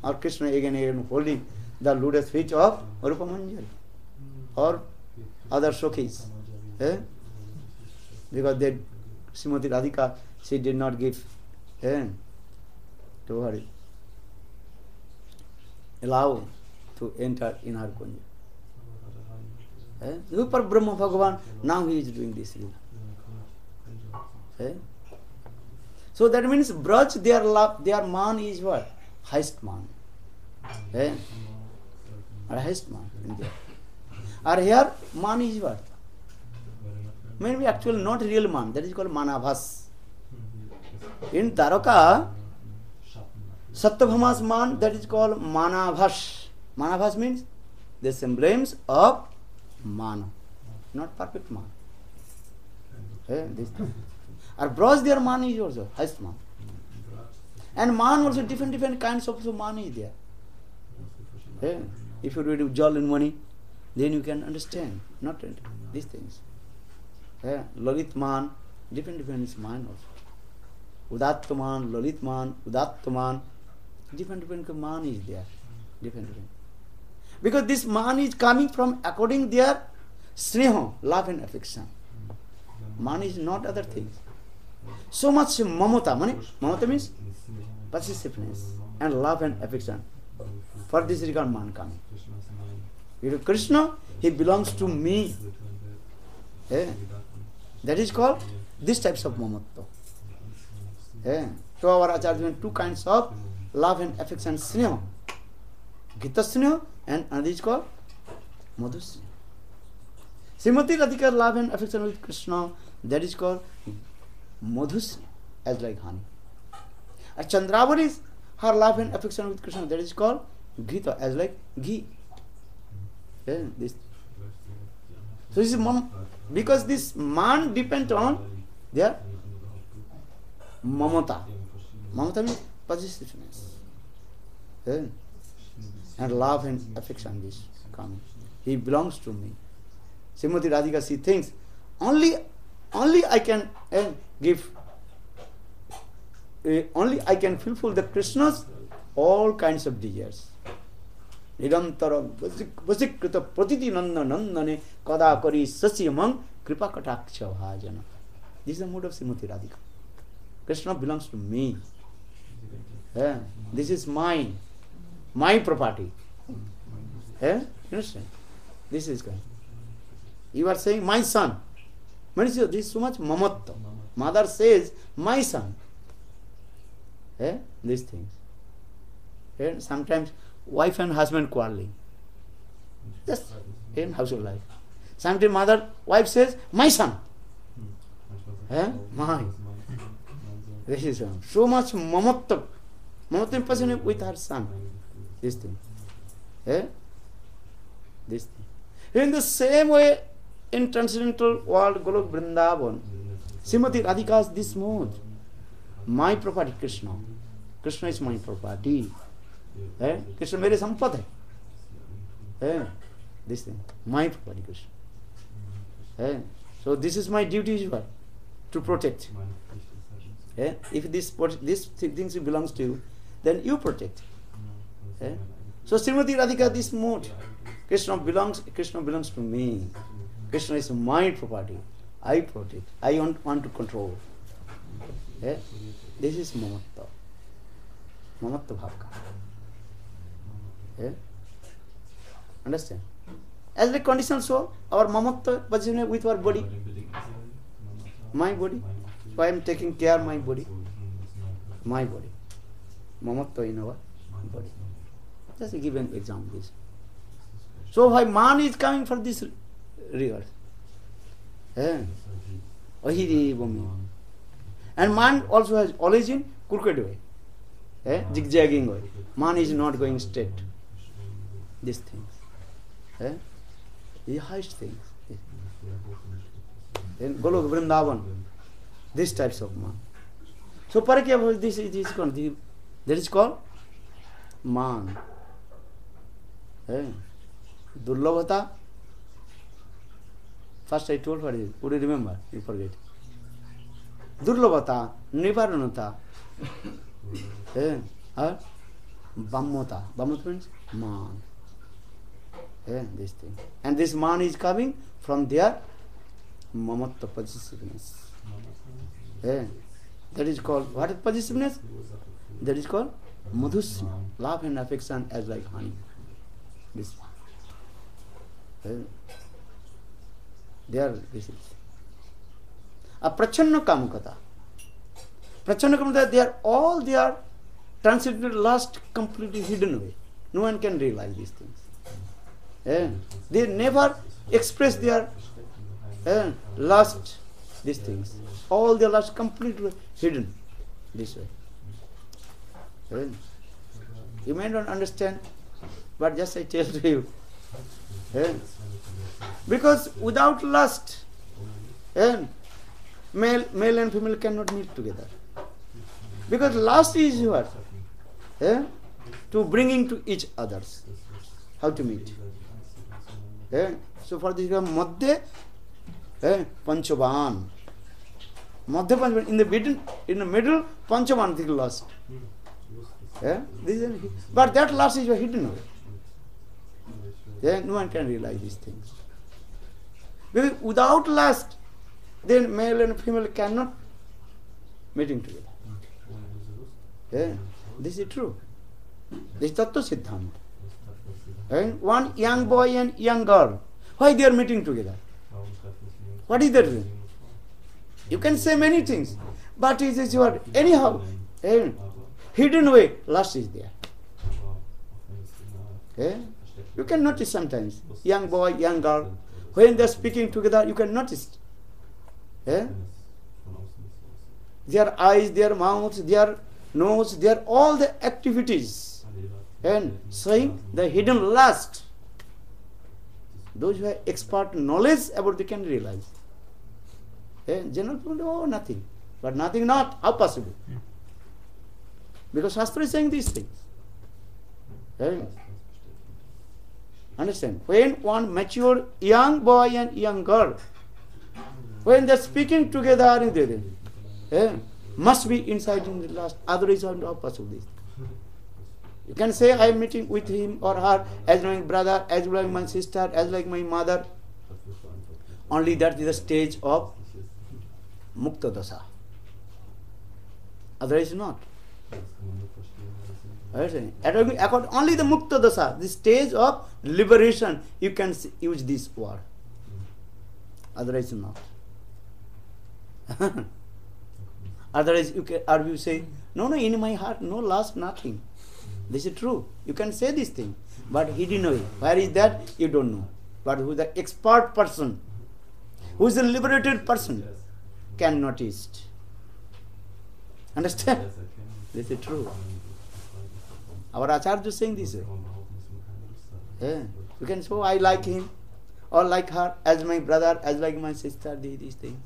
S1: Or Krishna again holding the lotus feet of Rupa Manjari or other Shokhis. Because they, Srimati Radhika, she did not give to her allow to enter in her kunja. Upar Brahma Bhagavan, now he is doing this. So that means Braj, their love, their man is what? Highest man. Highest man in there. Or here, man is what? Maybe actually not real man, that is called Manabhas. In Dwaraka, Satyabhama's man, that is called Manabhas. Manabhas means the semblance of man, not perfect man. This thing. Or Braj, their man is also highest man. And man also different kinds of man is there. If you read Jal and Mani, then you can understand, not these things. Lalit man, different is man also. Udatta man, Lalit man, Udatta man, different man is there. Different. Because this man is coming from according their sneha, love and affection. Man is not other things. So much mamata. Mamata means possessiveness and love and affection. For this regard, man coming. Krishna, he belongs to me. That is called these types of mamatta. So our Acharya, two kinds of love and affection, sneha. Gita sneha and another is called madhu sneha. Srimati Radhika love and affection with Krishna, that is called madhu sneha, as like honey. And Chandravari's her love and affection with Krishna, that is called Gita, as like ghee. This. So this is because this man depends on their mamata. Mamata means possessiveness. And love and affection is coming. He belongs to me. Srimati Radhika, she thinks, only I can give, only I can fulfill the Krishna's all kinds of desires. Nirantara vasikrita pratiti nanda nandane kada kari sasyamang kripa kataksha bhajana. This is the mood of Srimati Radhika. Krishna belongs to me. This is mine. My property. You understand? This is kind. You are saying my son. This is so much mamatta. Mother says my son. These things. Sometimes wife and husband quarreling. Just in household life. Sometimes wife says my son. Mine. This is so much mamatta. Mamatta passionate with her son. This thing. This thing. In the same way, in transcendental world, Golok Vrindavan, Srimati Radhika has this mood. My property, Krishna. Krishna is my property. Krishna mere sampat hai. This thing. My property, Krishna. So this is my duty is what? To protect. If this things belongs to you, then you protect. So Srimati Radhika, this mood, Krishna belongs to me. Krishna is my property. I protect. I want to control. This is mamatta. Mamatta bhavka. Understand? As the conditional soul, our mamatta position with our body. My body. So I am taking care of my body. My body. Mamatta in our body. Just give an example. So why man is coming for this river? And man also has always in crooked way. Zigzagging way. Man is not going straight. These things. The highest things. In Golok Vrindavan, These types of man. So parakya, this is called, that is called man. Durlabhata. First I told what it is. Would you remember? You forget. Durlabhata, nivaranata. Bammota. Bammota means man. This thing. And this man is coming from their mamatta possessiveness. That is called, what is possessiveness? That is called madhusya. Love and affection as like honey. This. There, this is. A prachanna kamukata. Prachanna kamukata, they are transcendental lust completely hidden away. No one can realize these things. They never express their lust, these things. All their lust completely hidden this way. You may not understand, but just I tell to you. Because without lust, male and female cannot meet together. Because lust is what? To bringing to each others. How to meet? So for this, Madhya Panchavan. Madhya Panchavan. In the middle, Panchavan is lust. But that lust is hidden away. No one can realize these things. Because without lust, then male and female cannot meeting together. This is true. This is Tattva Siddhanta. One young boy and young girl, why they are meeting together? What is the reason? You can say many things, but it is what? Anyhow, hidden away, lust is there. You can notice sometimes, young boy, young girl, when they are speaking together, you can notice. Their eyes, their mouths, their nose, their all the activities, and showing the hidden lust. Those who have expert knowledge about, they can realize. General people, oh, nothing. But nothing not, how possible? Because Shastra is saying these things. Understand? When one mature young boy and young girl, when they are speaking together, must be inside in the lust. Otherwise, how possible this? You can say, I am meeting with him or her as my brother, as like my sister, as like my mother. Only that is the stage of Mukta Dasa. Otherwise not. Only the Mukta Dasa, the stage of liberation, you can use this word. Otherwise not. Otherwise you can, or you say, no, in my heart, no lust, nothing. This is true. You can say this thing, but hidden away. Where is that? You don't know. But who is the expert person, who is a liberated person, can notice it. Understand? This is true. Our Acharya is saying this way. You can say, oh, I like him or like her as my brother, as like my sister, these things.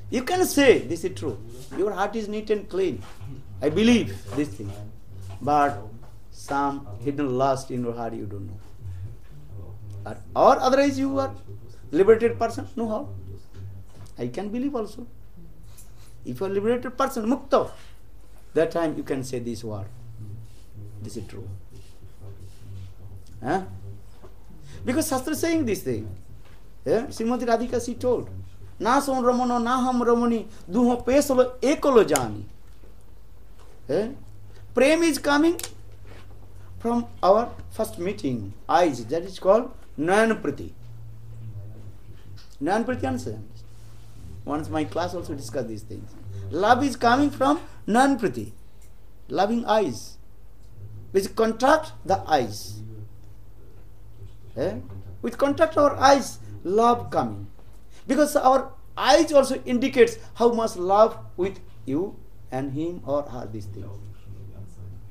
S1: You can say this is true. Your heart is neat and clean. I believe this thing. But some hidden lust in your heart you don't know. Or otherwise you are liberated person. No how? I can believe also. If you are liberated person, mukta, that time you can say this word. This is true. Because Shastra is saying this thing. Srimati Radhika, she told, Na son ramano, na ham ramani, duho pesalo ekolo jani. Prem is coming from our first meeting, eyes, that is called Nayanpriti. Nayanpriti, understand? Once my class also discussed these things. Love is coming from Nayanpriti, loving eyes, which contract the eyes. With contract our eyes, love coming. Because our eyes also indicates how much love with you and him or her, these things.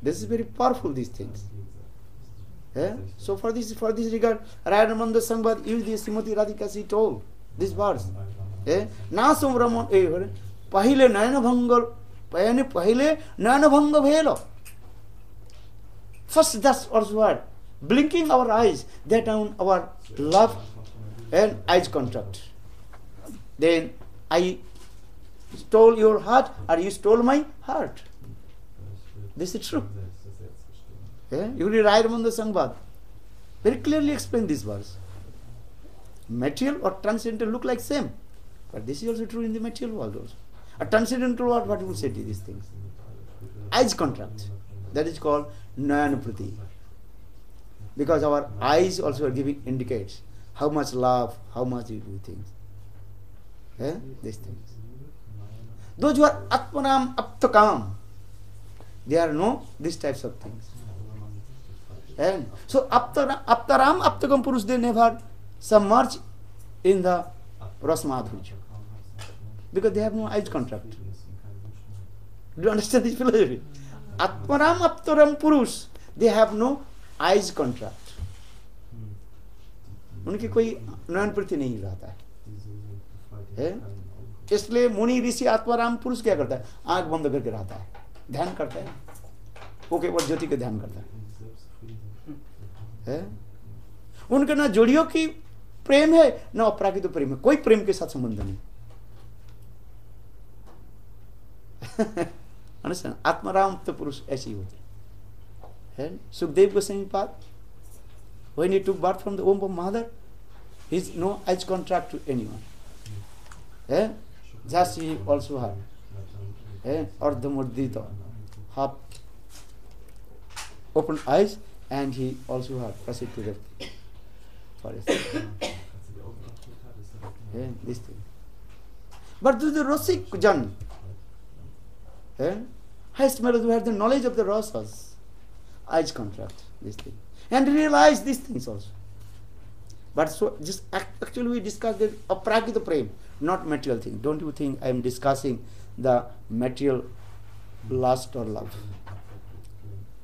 S1: This is very powerful, these things. So for this regard, Radhamanda Sambhad used the Srimati Radhika, she told these words. नासम रमण पहिले नयन भंग भेल. First, that's also what blinking our eyes, that on our love and eyes contact. Then I stole your heart, or you stole my heart. This is true. You read Raymond the Sangbad. Very clearly explain this verse. Material or transcendental look like same, but this is also true in the material world also. A transcendental world, what will say to these things? Eyes contract. That is called Nayanapruti. Because our eyes also are giving indicates how much love, how much you do things. These things. Those who are Atmanam Aptakam, they are no these types of things. And so Aptaram Aptakam Purush, they never submerge in the Rasmadhuj. Because they have no eyes contract. Do you understand this philosophy? Atmaram Aptaram Purush, they have no eyes contract. उनकी कोई नयन प्रति नहीं रहता है. इसलिए मुनि ऋषि आत्माराम पुरुष क्या करता है? आंख बंद करके रहता है, ध्यान करता है, वो केवल ज्योति के ध्यान करता है. उनके ना जोड़ियों की प्रेम है, ना अपराकित प्रेम है, कोई प्रेम के साथ संबंध नहीं. Understand? Atmaram to Purush ऐसी होती है. Sukdev Goswami Pad, when he took birth from the womb of mother, he has no eyes contract to anyone. Just he also had Ardhamurdita, half open eyes, and he also had proceed to the forest. This thing. But to the Rasik Jan, highest melody who has the knowledge of the rasas, eyes contract, this thing, and realize these things also. But so just actually we discuss the aprakita prem, not material thing. Don't you think I am discussing the material lust or love?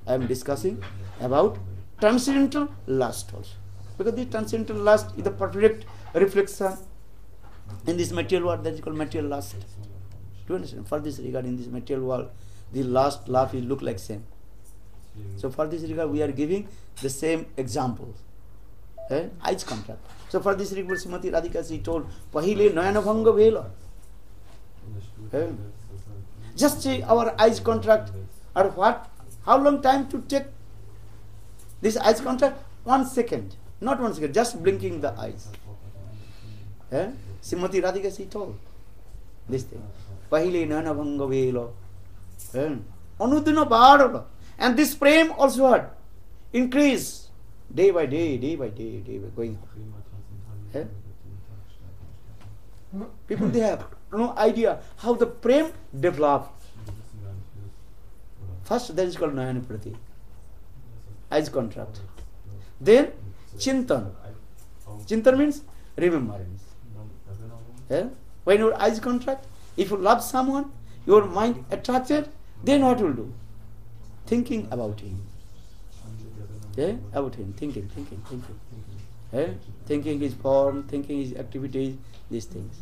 S1: I am discussing about transcendental lust also, because this transcendental lust is the perfect reflection in this material world, that is called material lust. Do you understand? For this regard, in this material world, the lust, love will look like same. So for this regard, we are giving the same examples. Eyes contract. So for this regard, Srimati Radhika, she told, Pahile Nayana Bhanga Vela. Just say our eyes contract, or what? How long time to take this eyes contract? 1 second. Not 1 second, just blinking the eyes. Srimati Radhika, she told this thing. Pahile Nayana Bhanga Vela. Anudina Bharala. And this prem also had increase day by day, going up. People, they have no idea how the prem developed. First, that is called Nayana Prati, eyes contract. Then Chintan. Chintan means remembrance. When your eyes contract, if you love someone, your mind attracted, then what will do? Thinking about him. About him, thinking. Thinking his form, thinking his activities, these things.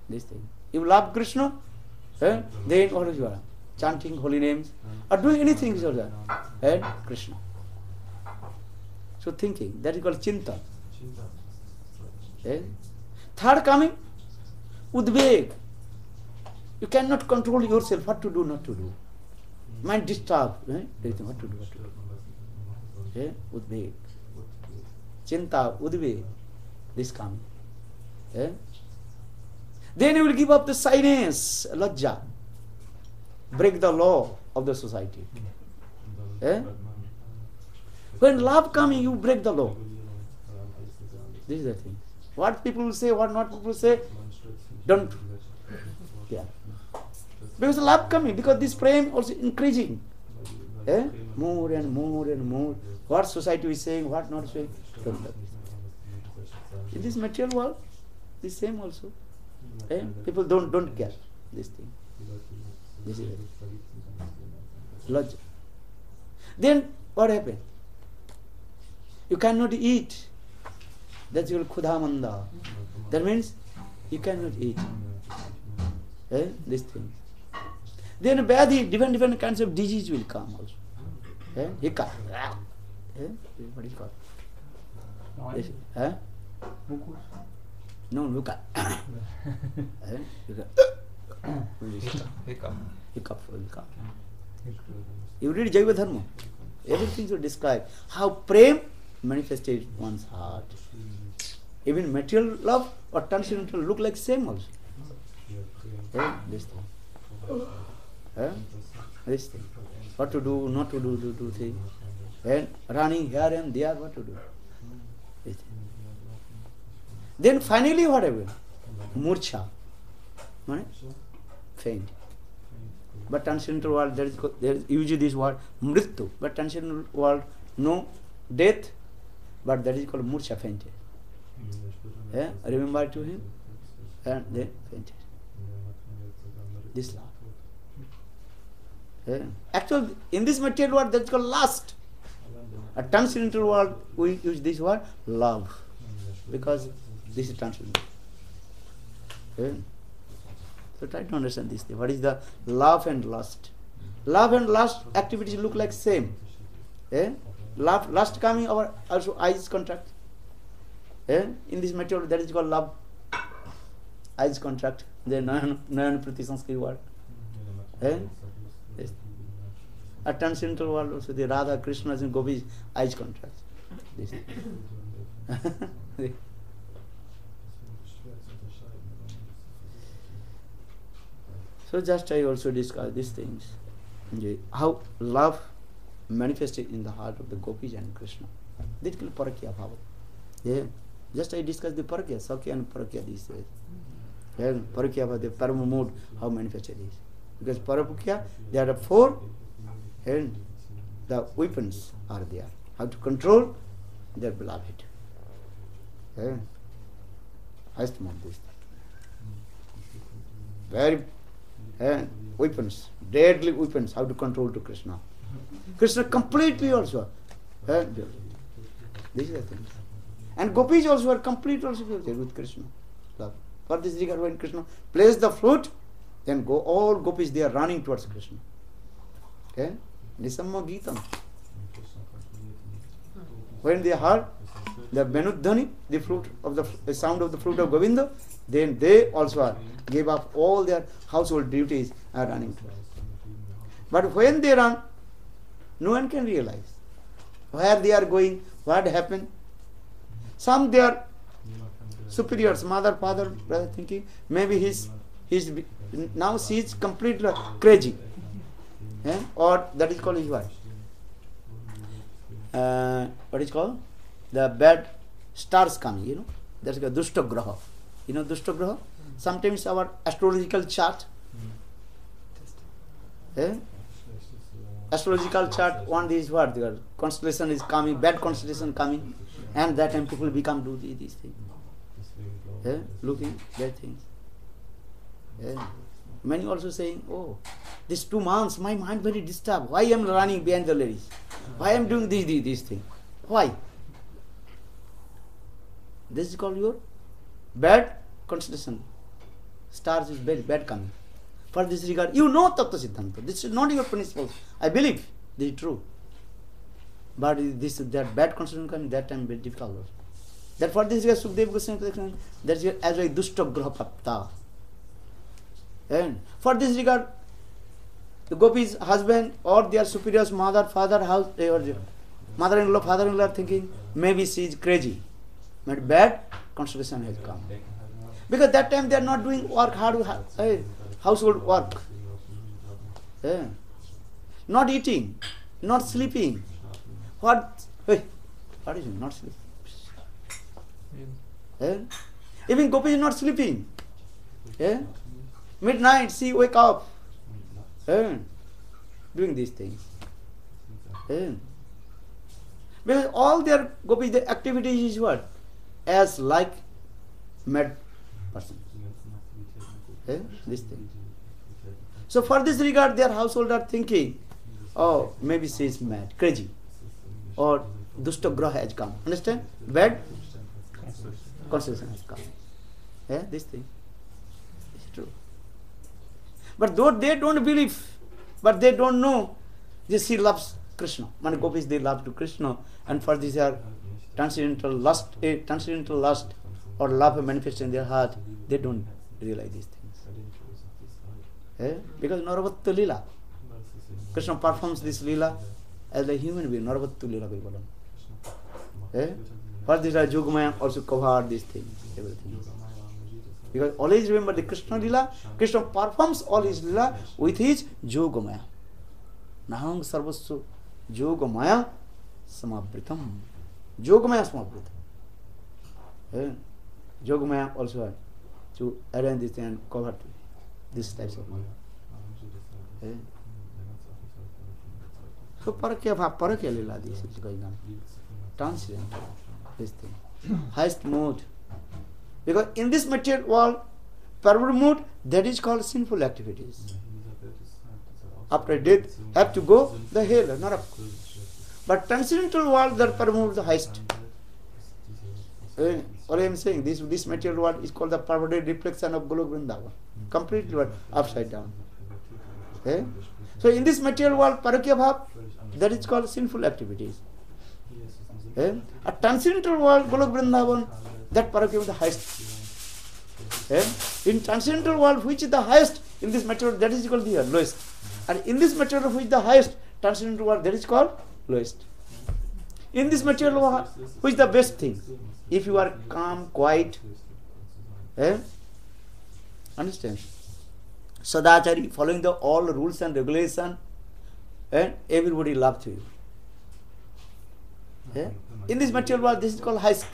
S1: These things. You love Krishna, then what is your chanting holy names or doing anything so that Krishna. So thinking, that is called Chinta. Third coming, Udveg. You cannot control yourself, what to do, not to do. Mind disturbed, what to do. Udveg. Chinta, Udveg, this coming. Then you will give up the silence, lajja. Break the law of the society. When love coming, you break the law. This is the thing. What people will say, what not people say, don't. Yeah. Because love coming, because this prem also increasing. More and more and more. What society is saying, what not saying, don't love. In this material world, the same also. People don't care this thing. This is logic. Then what happened? You cannot eat. That's your khuda manda. That means You cannot eat. These things. Then Vyadhi, different kinds of disease will come also. Hiccup. What is it called? No, look at. Hiccup will come. You read Jaiva Dharma. Everything will describe how prem manifested one's heart. Even material love or transcendental look like same also. This thing. This thing. What to do, not to do things. And running here and there, what to do. This thing. Then finally what happened? Murcha. Right? Faint. But transcendental world, there is usually this word mrityu. But transcendental world, no death, but that is called murcha, fainted. Remember to him? And then fainted. This love. Actually, in this material world, that is called lust. A transcendental world, we use this word love, because this is transcendental. So try to understand this thing. What is the love and lust? Love and lust activities look like same. Love, lust coming, our also eyes contract. In this material, that is called love. Eyes contract. The nayan prati sanskrit word. Yes. A transcendental world also, the Radha, Krishna and Gopis, eyes contract. This. So just I also discuss these things. How love manifested in the heart of the Gopis and Krishna. This is parakya bhava. Just I discuss the parakya, sakya and parakya these days. Parakya bhava, the parama mode, how manifested is. Because parakya, there are four, and the weapons are there. How to control their beloved. Highest mode this. Very weapons, deadly weapons, how to control to Krishna. Krishna completely also. This is the thing. And Gopis also are complete also with Krishna. For this regard, when Krishna plays the flute, then go all Gopis, they are running towards Krishna. Nisamma Geetam. When they heard the Venudhani, the flute of the sound of the flute of Govinda, then they also are, gave up all their household duties and running towards. But when they run, no one can realize where they are going, what happened. Some their superiors, mother, father, brother, thinking maybe he's now she is completely crazy. Or that is called his wife. What is called? The bad stars coming, That's called Dushta Graha. Dushta Graha? Sometimes our astrological chart. Astrological chart, one is what? The constellation is coming, bad constellation coming, and that time people become do these things. Looking bad things. Many also saying, oh, these 2 months, my mind very disturbed. Why I am running behind the ladies? Why I am doing these things? Why? This is called your bad constellation. Stars is very bad coming. For this regard, Tattva Siddhanta. This is not your principle. I believe this is true. But that bad constellation coming, that time very difficult. That for this regard, Sukadeva Goswami, that is as a Dushta Graha Prapta. And for this regard, the Gopis' husband or their superiors, mother, father, house, or mother-in-law, father-in-law are thinking maybe she is crazy. But bad constellation has come. Because that time they are not doing work, household work. Not eating, not sleeping. What is it? Not sleeping. Even Gopi is not sleeping. Midnight, she wake up. Doing these things. Because all their Gopis, the activities is what? As like mad person. This thing. So for this regard, their household are thinking, oh, maybe she is mad, crazy. Or Dushta Graha has come. Understand? Bad constellation has come. This thing. But though they don't believe, but they don't know this he loves Krishna. Many gopis they love to Krishna, and for this are transcendental lust, or love manifest in their heart. They don't realize these things. Because Narvattu Lila, Krishna performs this Lila as a human being. Narvattu Lila Vivalam. For this are Yogamaya also covered these things, everything. Because always remember the Krishna Lila, Krishna performs all his Lila with his Yogamaya. Nahang Sarvasya Yogamaya Samabritam. Yogamaya Samabritam. Yogamaya also have to arrange this and cover this types of Lila. So Parakya Lila, this is going on. Transcendental, this thing. Highest mode. Because in this material world, perverted mood, that is called sinful activities. After death, have to go the hell, Naraka. But transcendental world, that perverted mood is the highest. All I am saying, this material world is called the perverted reflection of Golok Vrindavan. Completely upside down. So in this material world, Parakya Bhav, that is called sinful activities. A transcendental world, Golok Vrindavan, that Parakya is the highest. In transcendental world, which is the highest in this material, that is called the lowest. And in this material, which is the highest, transcendental world, that is called lowest. In this material world, which is the best thing? If you are calm, quiet, understand? Sadachari, following all rules and regulations, and everybody loves you. In this material world, this is called highest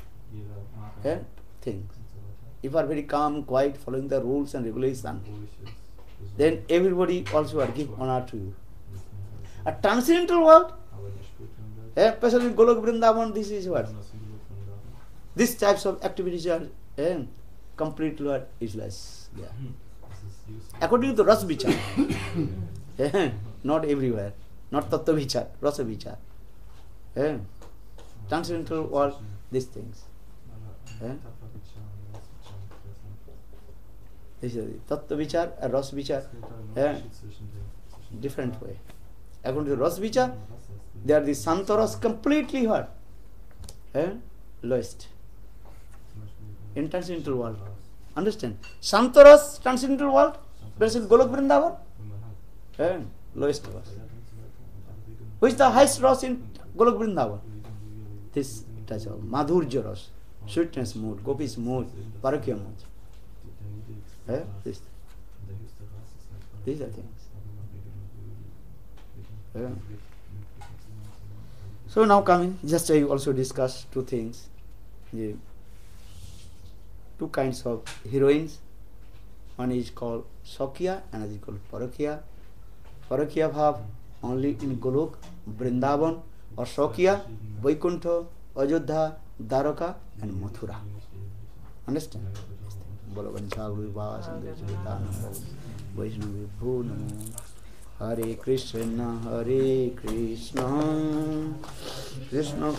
S1: thing. If you are very calm, quiet, following the rules and regulations, then everybody also will give honor to you. A transcendental world, especially Golok Vrindavan, this is what? These types of activities are completely useless. According to Rasa Vichar, not everywhere, not Tattva Vichar, Rasa Vichar. Transcendental world, these things. This is Tattva Vichar and Rasa Vichar, different way. According to Rasa Vichar, they are the Santaras completely what? Lowest. In transcendental world. Understand? Santaras, transcendental world, versus Golok Vrindavan, lowest Ras. Which is the highest Ras in Golok Vrindavan? This type of Madhurja Ras, sweetness mood, Gopis mood, Parakya mood. These are things. So now coming, just I also discuss two things. Two kinds of heroines. One is called Shakya, another is called Parakya. Parakya Bhav only in Golok, Vrindavan, or Shakya, Vaikuntha, Ajodhya, Dwaraka, and Mathura. Understand? Vaishnavi Bhunam. Hare Krishna, Krishna